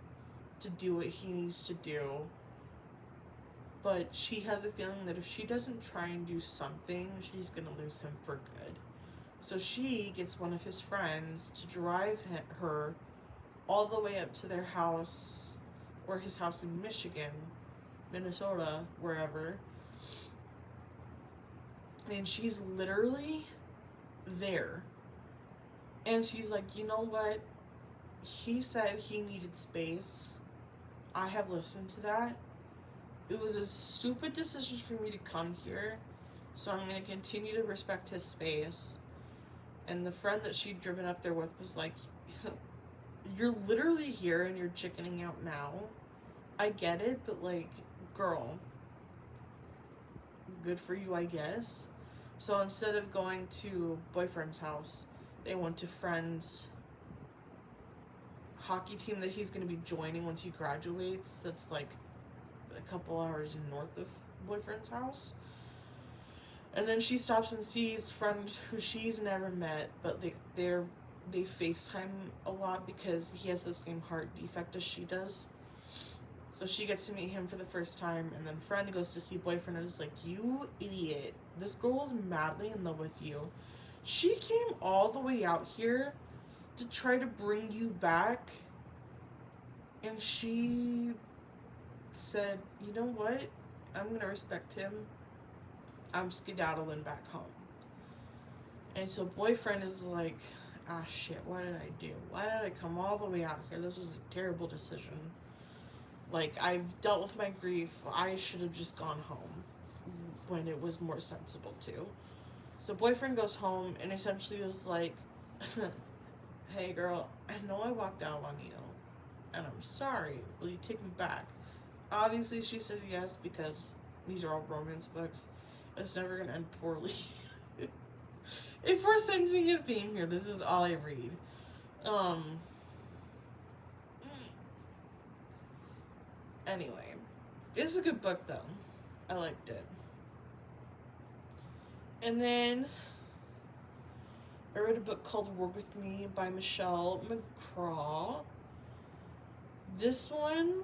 to do what he needs to do. But she has a feeling that if she doesn't try and do something, she's gonna lose him for good. So she gets one of his friends to drive her all the way up to their house, or his house in Michigan, Minnesota, wherever. And she's literally there. And she's like, you know what? He said he needed space. I have listened to that. It was a stupid decision for me to come here, so I'm going to continue to respect his space. And the friend that she'd driven up there with was like, you're literally here and you're chickening out now. I get it, but like, girl, good for you, I guess. So instead of going to boyfriend's house, they went to friend's hockey team that he's going to be joining once he graduates. That's like a couple hours north of boyfriend's house. And then she stops and sees friend who she's never met, but they FaceTime a lot because he has the same heart defect as she does. So she gets to meet him for the first time, and then friend goes to see boyfriend and is like, you idiot, this girl is madly in love with you. She came all the way out here to try to bring you back, and she said, you know what, I'm gonna respect him. I'm skedaddling back home. And so boyfriend is like, ah shit, what did I do? Why did I come all the way out here? This was a terrible decision. Like, I've dealt with my grief. I should have just gone home when it was more sensible to. So boyfriend goes home and essentially is like, hey girl, I know I walked out on you and I'm sorry. Will you take me back? Obviously she says yes because these are all romance books. It's never going to end poorly. If we're sensing a theme here, this is all I read. Anyway, it's a good book though. I liked it. And then I read a book called Work With Me by Michelle McCraw. This one,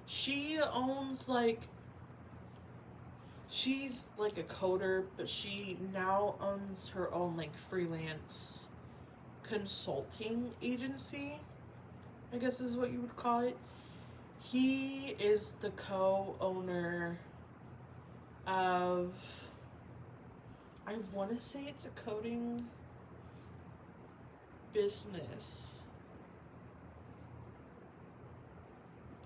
she owns she's like a coder, but she now owns her own like freelance consulting agency, I guess is what you would call it. He is the co-owner of, I want to say it's a coding business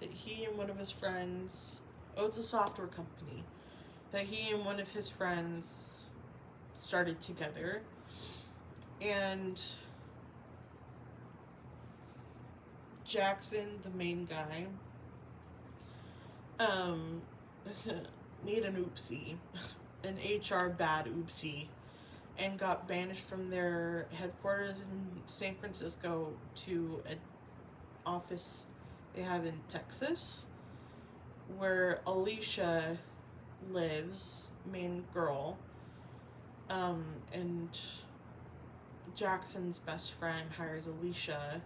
that he and one of his friends, it's a software company that he and one of his friends started together. And Jackson, the main guy, made an oopsie, an HR bad oopsie, and got banished from their headquarters in San Francisco to an office they have in Texas, where Alicia lives, main girl, and Jackson's best friend hires Alicia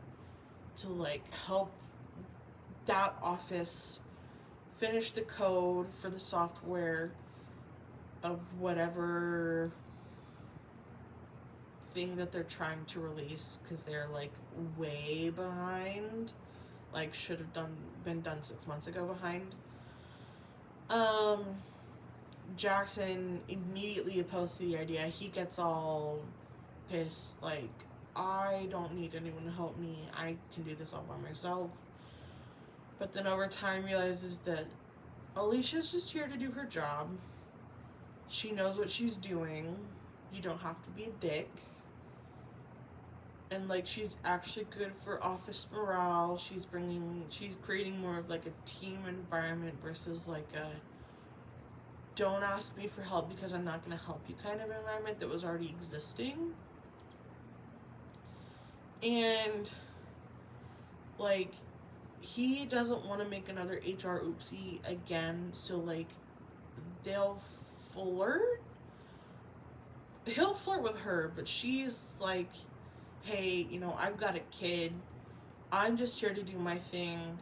to like help that office finish the code for the software of whatever thing that they're trying to release, because they're like way behind, like should have been done 6 months ago behind. Jackson immediately opposed to the idea. He gets all pissed, like, I don't need anyone to help me. I can do this all by myself. But then over time realizes that Alicia's just here to do her job. She knows what she's doing. You don't have to be a dick. And like she's actually good for office morale. She's creating more of like a team environment versus like a don't ask me for help because I'm not going to help you kind of environment that was already existing. And like he doesn't want to make another HR oopsie again, so like they'll flirt. He'll flirt with her, but she's like, hey, you know, I've got a kid. I'm just here to do my thing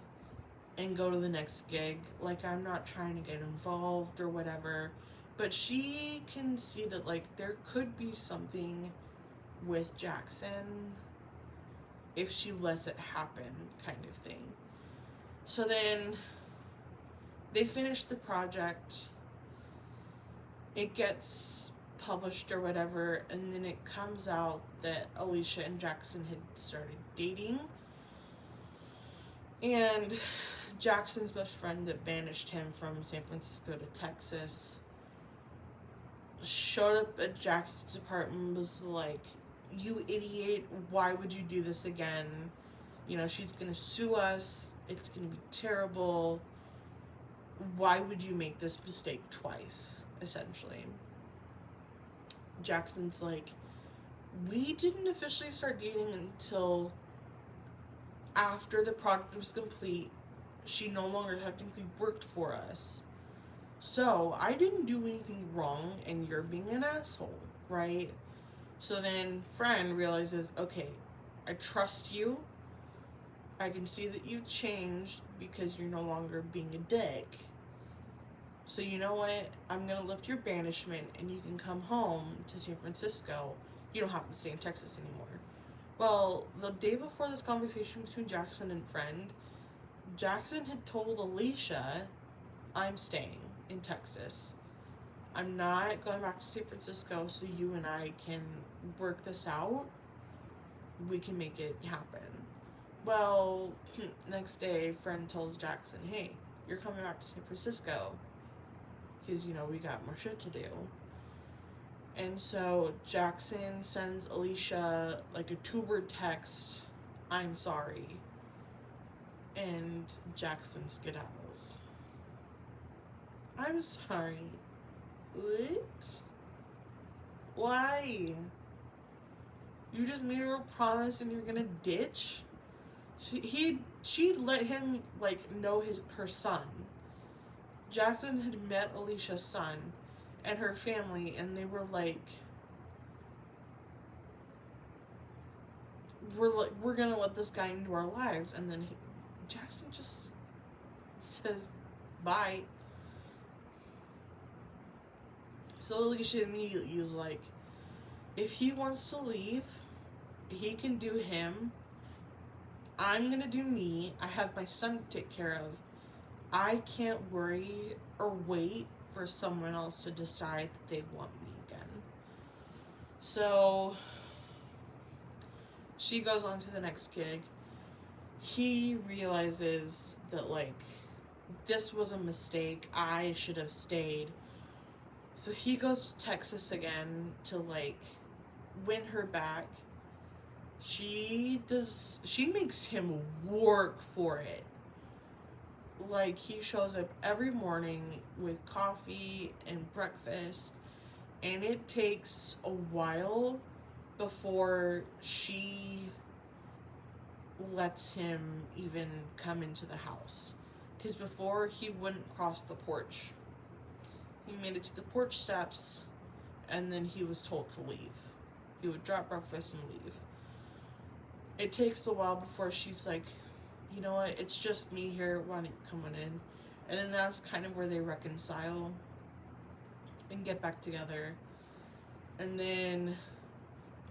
and go to the next gig. Like, I'm not trying to get involved or whatever. But she can see that, like, there could be something with Jackson if she lets it happen, kind of thing. So then they finish the project. It gets published or whatever, and then it comes out that Alicia and Jackson had started dating. And Jackson's best friend that banished him from San Francisco to Texas showed up at Jackson's apartment and was like, you idiot, why would you do this again? You know, she's gonna sue us. It's gonna be terrible. Why would you make this mistake twice, essentially? Jackson's like, we didn't officially start dating until after the project was complete. She no longer technically worked for us. So I didn't do anything wrong and you're being an asshole, right? So then friend realizes, okay, I trust you. I can see that you've changed because you're no longer being a dick. So you know what? I'm going to lift your banishment and you can come home to San Francisco. You don't have to stay in Texas anymore. Well, the day before this conversation between Jackson and friend, Jackson had told Alicia, I'm staying in Texas. I'm not going back to San Francisco, so you and I can work this out. We can make it happen. Well, next day, friend tells Jackson, hey, you're coming back to San Francisco because, you know, we got more shit to do. And so Jackson sends Alicia like a 2-word text, I'm sorry. And Jackson skedaddles. I'm sorry. What? Why? You just made her a promise and you're gonna ditch? She let him like know her son. Jackson had met Alicia's son and her family, and they were like, we're gonna let this guy into our lives. And then Jackson just says bye. So Alicia immediately is like, if he wants to leave, he can do him. I'm gonna do me. I have my son to take care of. I can't worry or wait for someone else to decide that they want me again. So she goes on to the next gig. He realizes that, like, this was a mistake. I should have stayed. So he goes to Texas again to, like, win her back. She makes him work for it. Like, he shows up every morning with coffee and breakfast, and it takes a while before she lets him even come into the house. Because before, he wouldn't cross the porch. He made it to the porch steps, and then he was told to leave. He would drop breakfast and leave. It takes a while before she's like, you know what, it's just me here, why don't you come on in? And then that's kind of where they reconcile and get back together. And then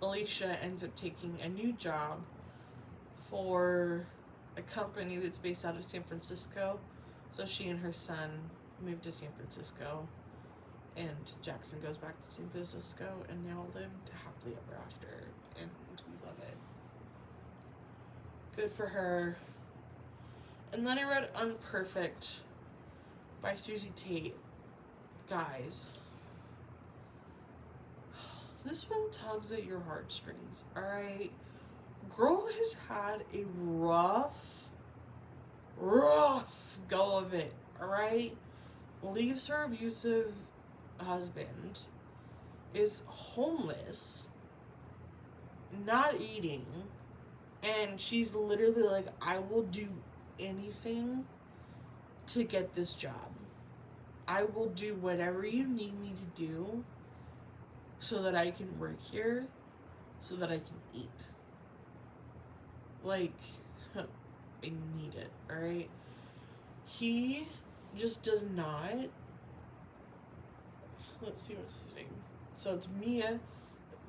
Alicia ends up taking a new job for a company that's based out of San Francisco. So she and her son moved to San Francisco, and Jackson goes back to San Francisco, and they all lived happily ever after, and we love it. Good for her. And then I read Unperfect by Susie Tate. Guys, this one tugs at your heartstrings, alright? girl has had a rough go of it, alright? Leaves her abusive husband, is homeless, not eating, and she's literally like, I will do anything to get this job. I will do whatever you need me to do so that I can work here, so that I can eat. Like, I need it, alright? He just does not. Let's see what's his name. So it's Mia,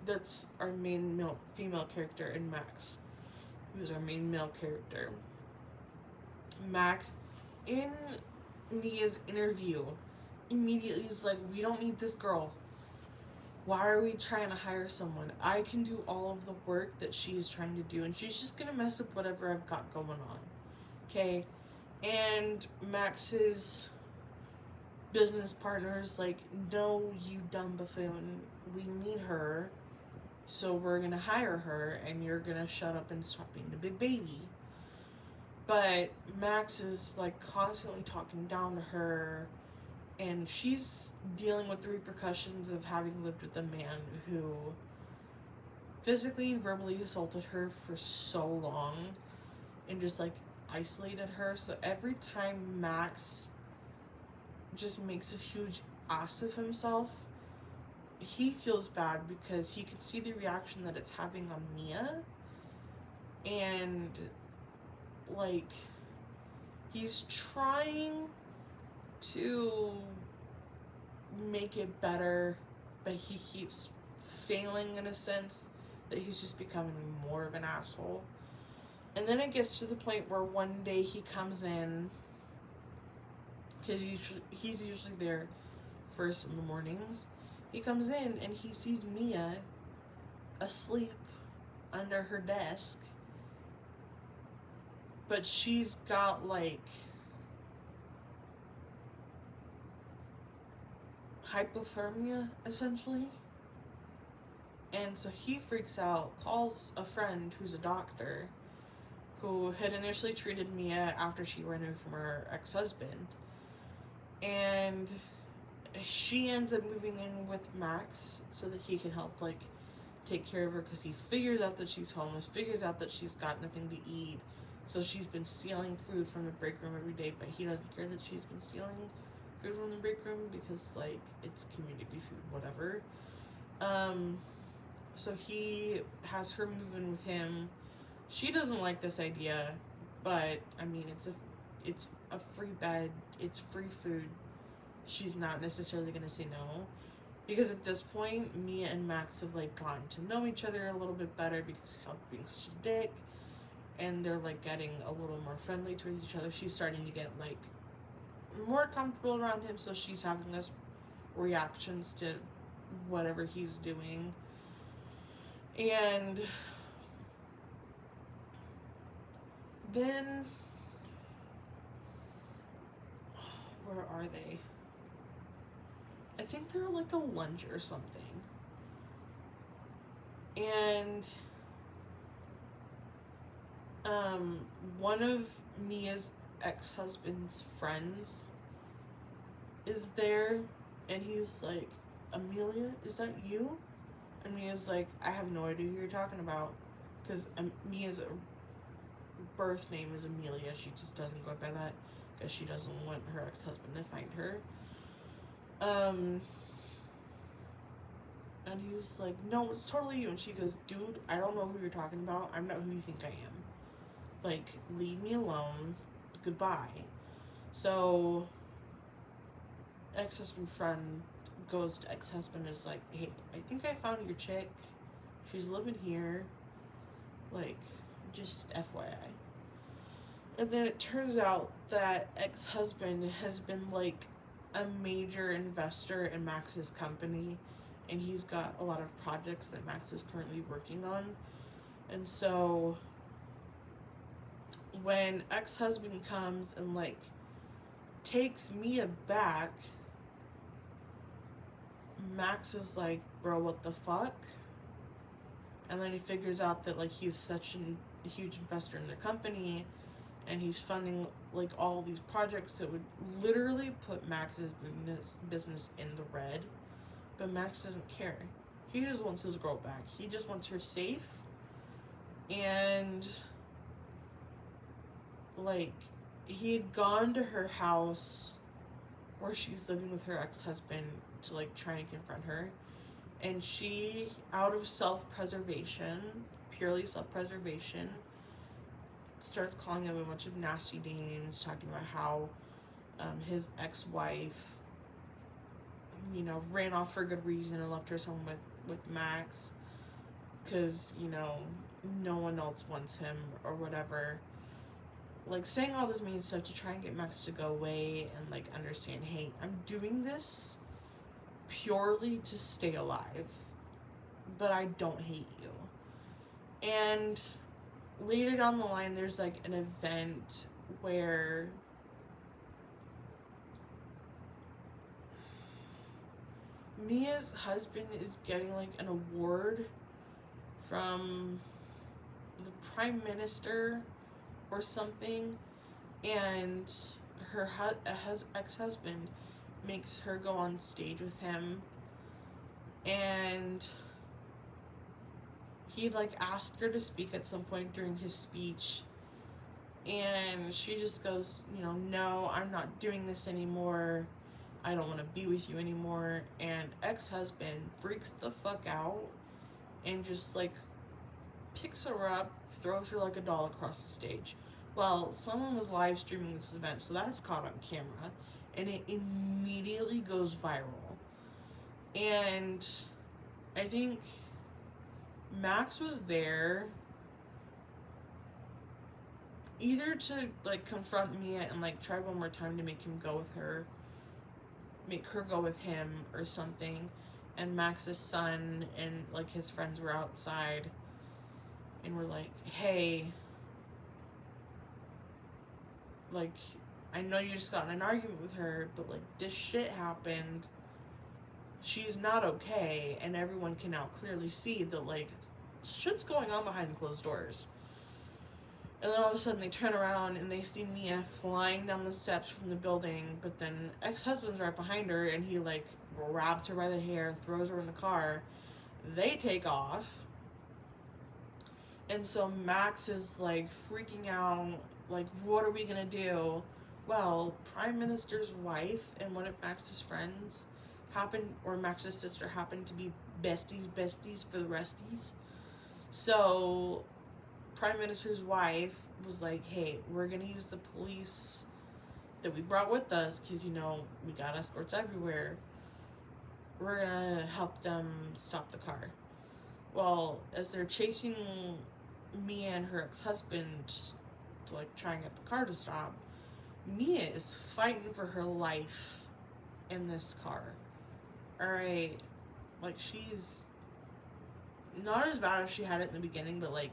that's our main female character, and Max, who's our main male character. Max, in Mia's interview, immediately was like, we don't need this girl. Why are we trying to hire someone? I can do all of the work that she's trying to do, and she's just gonna mess up whatever I've got going on. Okay? And Max's business partner's like, no, you dumb buffoon. We need her, so we're gonna hire her, and you're gonna shut up and stop being a big baby. But Max is like constantly talking down to her, and she's dealing with the repercussions of having lived with a man who physically and verbally assaulted her for so long and just like isolated her. So every time Max just makes a huge ass of himself, he feels bad because he can see the reaction that it's having on Mia, and like he's trying to make it better, but he keeps failing in a sense that he's just becoming more of an asshole. And then it gets to the point where one day he comes in, because he's usually there first in the mornings. He comes in and he sees Mia asleep under her desk, but she's got like hypothermia, essentially. And so he freaks out, calls a friend who's a doctor, who had initially treated Mia after she ran away from her ex-husband. And she ends up moving in with Max so that he can help, like, take care of her, because he figures out that she's homeless, figures out that she's got nothing to eat. So she's been stealing food from the break room every day, but he doesn't care that she's been stealing food from the break room because, like, it's community food, whatever. So he has her move in with him. She doesn't like this idea, but, I mean, it's a free bed, it's free food. She's not necessarily going to say no. Because at this point, Mia and Max have, like, gotten to know each other a little bit better because he stopped being such a dick. And they're, like, getting a little more friendly towards each other. She's starting to get, like, more comfortable around him, so she's having less reactions to whatever he's doing. And then, where are they? I think they're like a lunch or something. And one of Mia's ex-husband's friends is there, and he's like, Amelia, is that you? And Mia's like, I have no idea who you're talking about, because Mia's birth name is Amelia. She just doesn't go by that because she doesn't want her ex-husband to find her. And he's like, no, it's totally you. And she goes, dude, I don't know who you're talking about. I'm not who you think I am. Like, leave me alone. Goodbye. So, ex-husband friend goes to ex-husband and is like, hey, I think I found your chick. She's living here. Like, just FYI. And then it turns out that ex-husband has been, like, a major investor in Max's company, and he's got a lot of projects that Max is currently working on. And so when ex-husband comes and, like, takes Mia back, Max is like, bro, what the fuck? And then he figures out that, like, he's such a huge investor in their company, and he's funding, like, all these projects that would literally put Max's business in the red. But Max doesn't care. He just wants his girl back. He just wants her safe. And, like, he had gone to her house where she's living with her ex-husband to, like, try and confront her. And she, out of self-preservation, purely self-preservation, starts calling him a bunch of nasty names, talking about how his ex-wife, you know, ran off for a good reason and left her home with Max because, you know, no one else wants him or whatever. Like, saying all this mean stuff to try and get Max to go away and, like, understand, hey, I'm doing this purely to stay alive, but I don't hate you. And later down the line, there's, like, an event where Mia's husband is getting, like, an award from the Prime Minister or something, and her ex-husband makes her go on stage with him, and he, like, asked her to speak at some point during his speech, and she just goes, you know, no, I'm not doing this anymore, I don't want to be with you anymore. And ex-husband freaks the fuck out and just, like, picks her up, throws her like a doll across the stage. Well, someone was live streaming this event, so that's caught on camera, and it immediately goes viral. And I think Max was there either to, like, confront Mia and, like, try one more time to make him go with her, make her go with him or something. And Max's son and, like, his friends were outside and were like, hey, like, I know you just got in an argument with her, but, like, this shit happened, she's not okay, and everyone can now clearly see that, like, shit's going on behind closed doors. And then all of a sudden they turn around and they see Mia flying down the steps from the building, but then ex-husband's right behind her, and he, like, grabs her by the hair, throws her in the car. They take off. And so Max is, like, freaking out, like, what are we gonna do? Well, Prime Minister's wife and one of Max's friends Max's sister happened to be besties for the resties. So Prime Minister's wife was like, hey, we're gonna use the police that we brought with us, because, you know, we got escorts everywhere. We're gonna help them stop the car. Well, as they're chasing Mia and her ex-husband to, like, try and get the car to stop, Mia is fighting for her life in this car. Alright, like, she's not as bad as she had it in the beginning, but, like,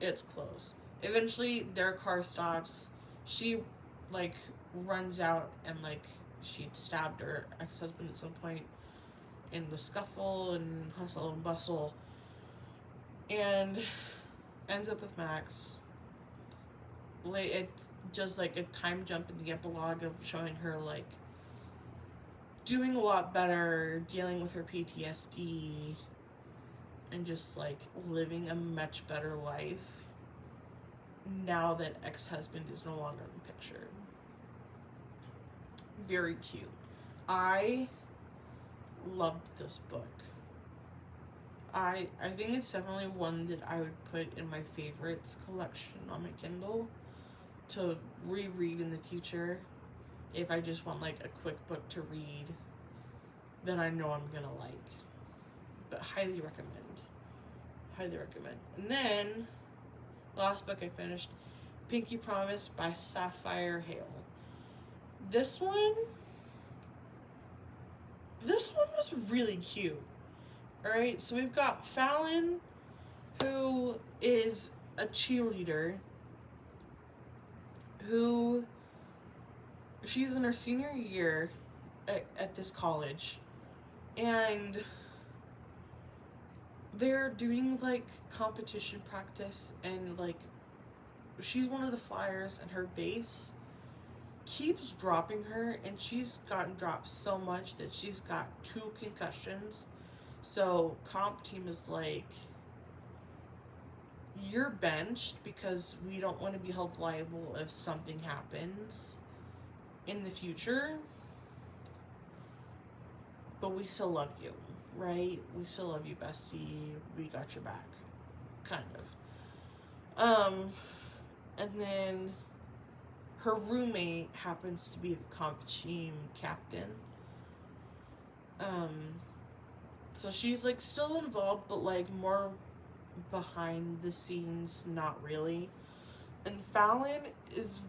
it's close. Eventually, their car stops. She, like, runs out and, like, she stabbed her ex-husband at some point in the scuffle and hustle and bustle, and ends up with Max. It just, like, a time jump in the epilogue of showing her, like, doing a lot better, dealing with her PTSD, and just, like, living a much better life now that ex-husband is no longer in the picture. Very cute. I loved this book. I think it's definitely one that I would put in my favorites collection on my Kindle to reread in the future. If I just want, like, a quick book to read that I know I'm gonna like. But highly recommend. Highly recommend. And then, last book I finished, Pinky Promise by Sapphire Hale. This one was really cute. Alright, so we've got Fallon, who is a cheerleader, who, she's in her senior year at this college, and they're doing like competition practice, and like she's one of the flyers, and her base keeps dropping her, and she's gotten dropped so much that she's got 2 concussions. So comp team is like, you're benched because we don't want to be held liable if something happens in the future, but we still love you, right? We still love you, bestie. We got your back, kind of. And then her roommate happens to be the comp team captain. So she's like still involved, but like more behind the scenes, not really. And Fallon is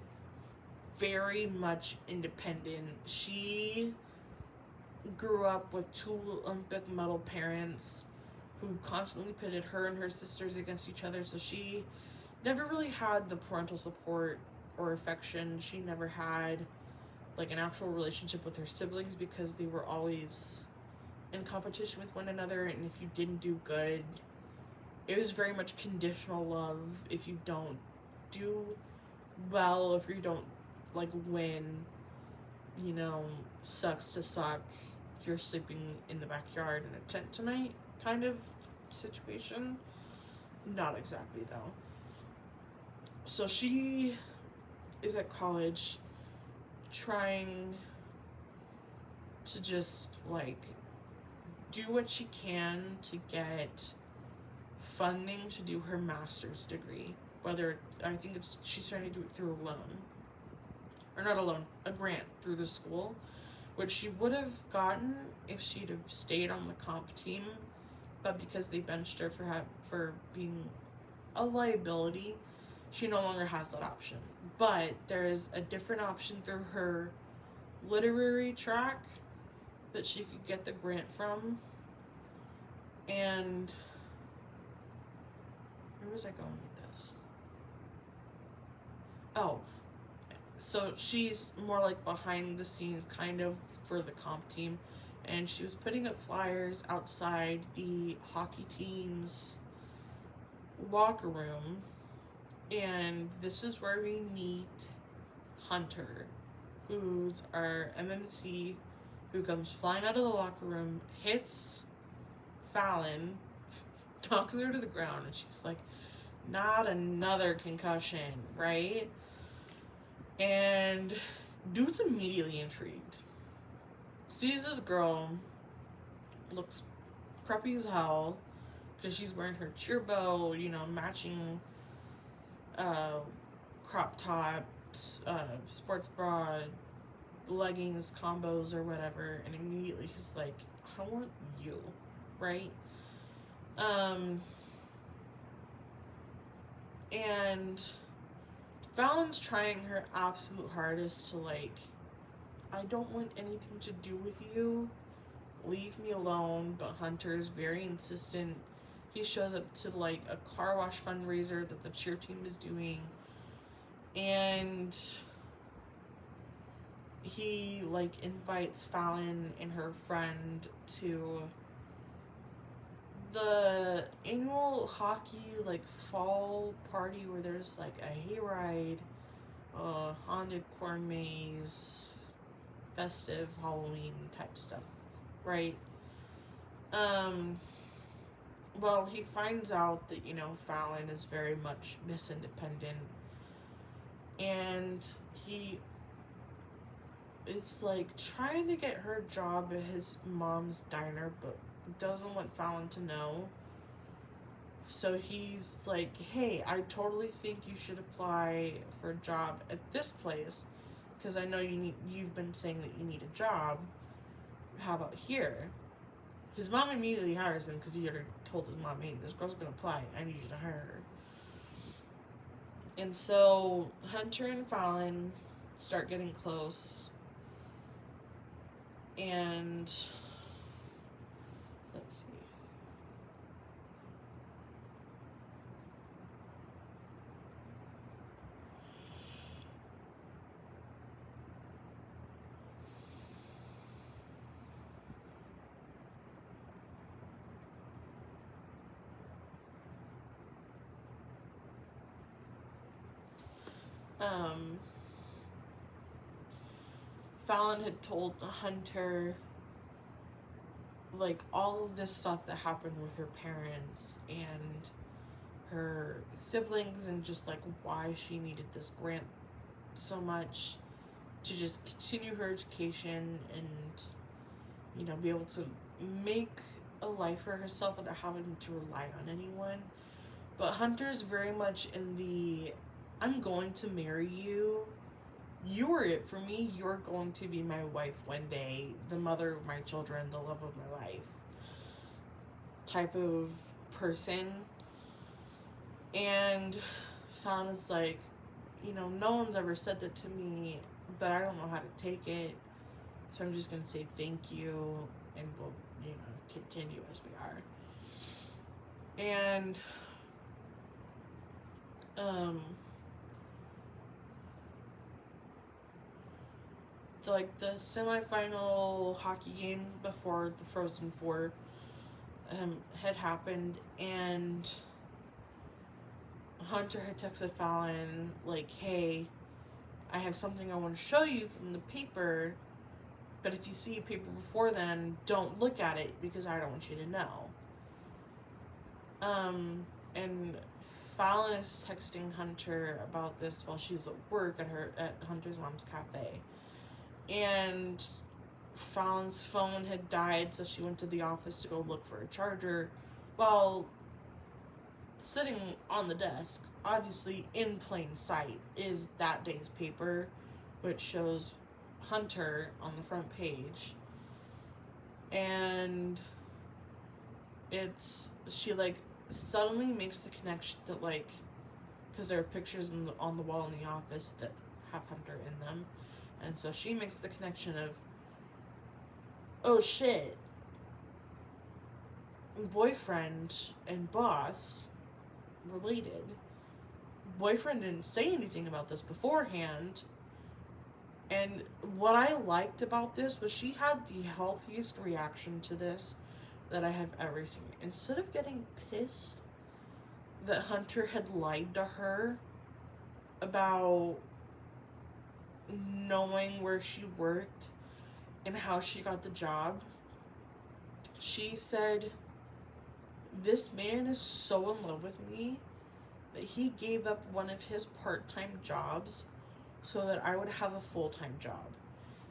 very much independent. She grew up with 2 Olympic medal parents who constantly pitted her and her sisters against each other, so she never really had the parental support or affection. She never had like an actual relationship with her siblings because they were always in competition with one another, and if you didn't do good, it was very much conditional love. If you don't do well, if you don't like win, you know, sucks to suck, you're sleeping in the backyard in a tent tonight kind of situation. Not exactly though. So she is at college trying to just like do what she can to get funding to do her master's degree. Whether, I think she's trying to do it through a loan. Or not a loan, a grant through the school, which she would have gotten if she'd have stayed on the comp team, but because they benched her for being a liability, she no longer has that option. But there is a different option through her literary track that she could get the grant from. And where was I going with this? Oh, so she's more like behind the scenes kind of for the comp team, and she was putting up flyers outside the hockey team's locker room, and this is where we meet Hunter, who's our MMC, who comes flying out of the locker room, hits Fallon, knocks her to the ground, and she's like, not another concussion, right? And dude's immediately intrigued. Sees this girl, looks preppy as hell, because she's wearing her cheer bow, you know, matching crop top, sports bra, leggings, combos, or whatever, and immediately he's like, I want you, right? And Fallon's trying her absolute hardest to like, I don't want anything to do with you, leave me alone, but Hunter's very insistent. He shows up to like a car wash fundraiser that the cheer team is doing, and he like invites Fallon and her friend to the annual hockey like fall party where there's like a hayride, haunted corn maze, festive Halloween type stuff, right? Well, he finds out that, you know, Fallon is very much Miss Independent, and he is like trying to get her a job at his mom's diner, but doesn't want Fallon to know. So he's like, hey, I totally think you should apply for a job at this place, because I know you've been saying that you need a job. How about here? His mom immediately hires him because he already told his mom, hey, this girl's gonna apply, I need you to hire her. And so Hunter and Fallon start getting close, and let's see. um, Fallon had told Hunter, like, all of this stuff that happened with her parents and her siblings, and just, like, why she needed this grant so much to just continue her education and, you know, be able to make a life for herself without having to rely on anyone. But Hunter's very much in the, I'm going to marry you. You are it for me. You're going to be my wife one day, the mother of my children, the love of my life type of person. And Fallon is like, you know, no one's ever said that to me, but I don't know how to take it. So I'm just going to say thank you, and we'll, you know, continue as we are. And, the semifinal hockey game before the Frozen Four had happened, and Hunter had texted Fallon, like, hey, I have something I want to show you from the paper, but if you see a paper before then, don't look at it because I don't want you to know. And Fallon is texting Hunter about this while she's at work at Hunter's mom's cafe. And Fallon's phone had died, so she went to the office to go look for a charger. Well, sitting on the desk, obviously in plain sight, is that day's paper, which shows Hunter on the front page. And she, like, suddenly makes the connection that, like, because there are pictures on the wall in the office that have Hunter in them, and so she makes the connection of, oh shit, boyfriend and boss related. Boyfriend didn't say anything about this beforehand, and what I liked about this was she had the healthiest reaction to this that I have ever seen. Instead of getting pissed that Hunter had lied to her about knowing where she worked and how she got the job, she said, this man is so in love with me that he gave up one of his part-time jobs so that I would have a full-time job.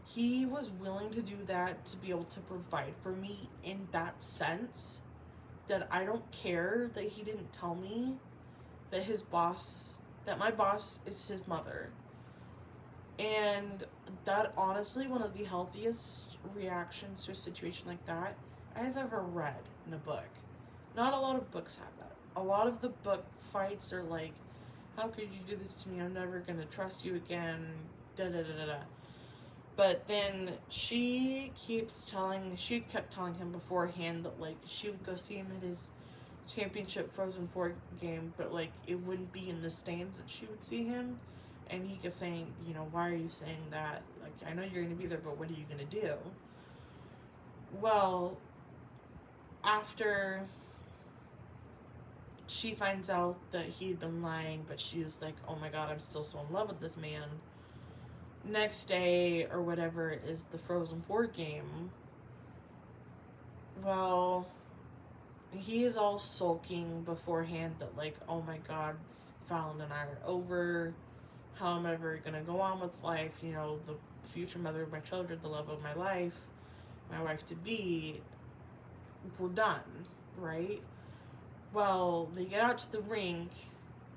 He was willing to do that to be able to provide for me in that sense, that I don't care that he didn't tell me that my boss is his mother. And that, honestly, one of the healthiest reactions to a situation like that I have ever read in a book. Not a lot of books have that. A lot of the book fights are like, how could you do this to me? I'm never going to trust you again. Da da da da da. But then she kept telling him beforehand that, like, she would go see him at his championship Frozen 4 game, but, like, it wouldn't be in the stands that she would see him. And he kept saying, you know, why are you saying that? Like, I know you're going to be there, but what are you going to do? Well, after she finds out that he'd been lying, but she's like, oh my god, I'm still so in love with this man. Next day, or whatever, is the Frozen 4 game. Well, he is all sulking beforehand that, like, oh my god, Fallon and I are over. How am I ever gonna go on with life? You know, the future mother of my children, the love of my life, my wife to be, we're done, right? Well, they get out to the rink,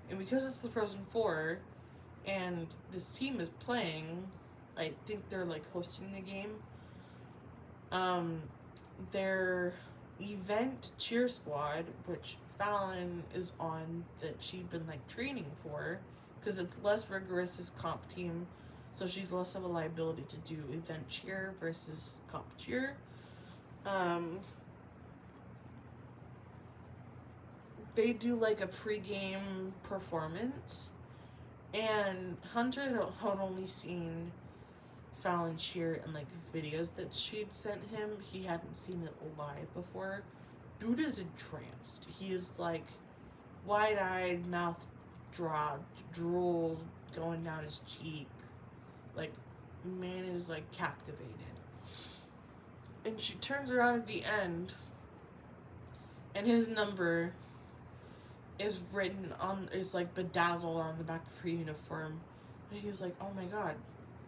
and because it's the Frozen 4, and this team is playing, I think they're, like, hosting the game, their event cheer squad, which Fallon is on, that she'd been, like, training for, because it's less rigorous as comp team, so she's less of a liability to do event cheer versus comp cheer. They do, like, a pregame performance, and Hunter had only seen Fallon cheer in, like, videos that she'd sent him. He hadn't seen it live before. Dude is entranced. He is, like, wide-eyed, mouth dropped, drool going down his cheek. Like, man is, like, captivated. And she turns around at the end, and his number is like, bedazzled on the back of her uniform. And he's like, oh my god,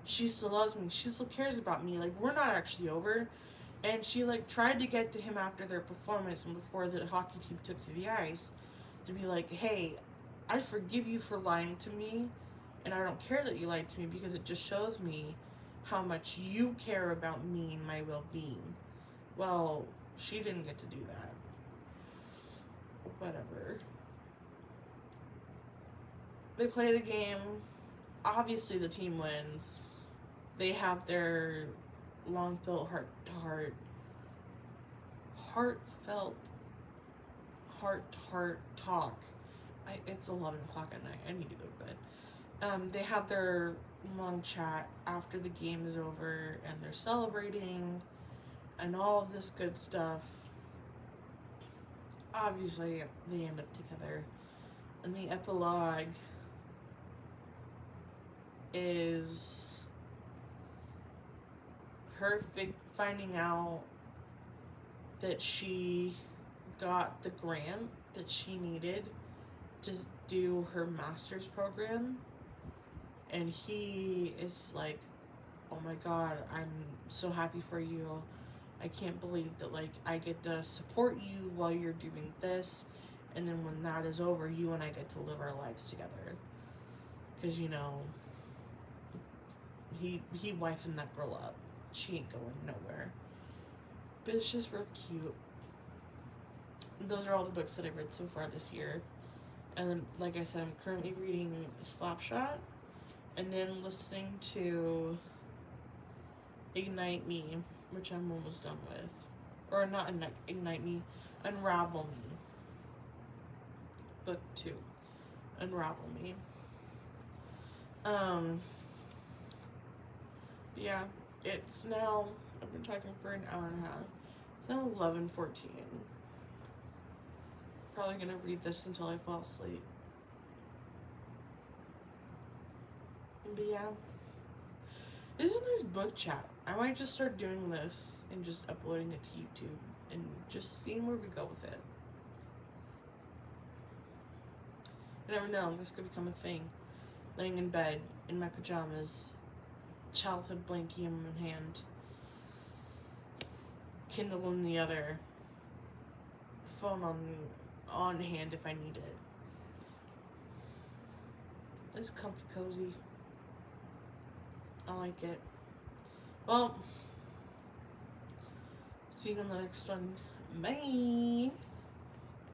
she still loves me. She still cares about me. Like, we're not actually over. And she, like, tried to get to him after their performance and before the hockey team took to the ice to be like, hey, I forgive you for lying to me, and I don't care that you lied to me because it just shows me how much you care about me and my well-being. Well, she didn't get to do that. Whatever. They play the game. Obviously, the team wins. They have their long-felt heartfelt heart talk. It's 11 o'clock at night. I need to go to bed. They have their long chat after the game is over, and they're celebrating and all of this good stuff. Obviously, they end up together. And the epilogue is her finding out that she got the grant that she needed to do her master's program, and he is like, oh my god, I'm so happy for you. I can't believe that, like, I get to support you while you're doing this, and then when that is over, you and I get to live our lives together. Because, you know, he wifing that girl up. She ain't going nowhere. But it's just real cute. Those are all the books that I've read so far this year. And then, like I said, I'm currently reading Slapshot, and then listening to Ignite Me, which I'm almost done with. Or not Ignite Me, Unravel Me. Book 2. Unravel Me. Yeah, it's now, I've been talking for an hour and a half. It's now 11:14. Probably gonna read this until I fall asleep. But yeah, this is a nice book chat. I might just start doing this and just uploading it to YouTube and just seeing where we go with it. You never know, this could become a thing. Laying in bed in my pajamas, childhood blankie in one hand, Kindle in the other, phone on hand if I need it. It's comfy cozy. I like it. Well, see you in the next one. Bye.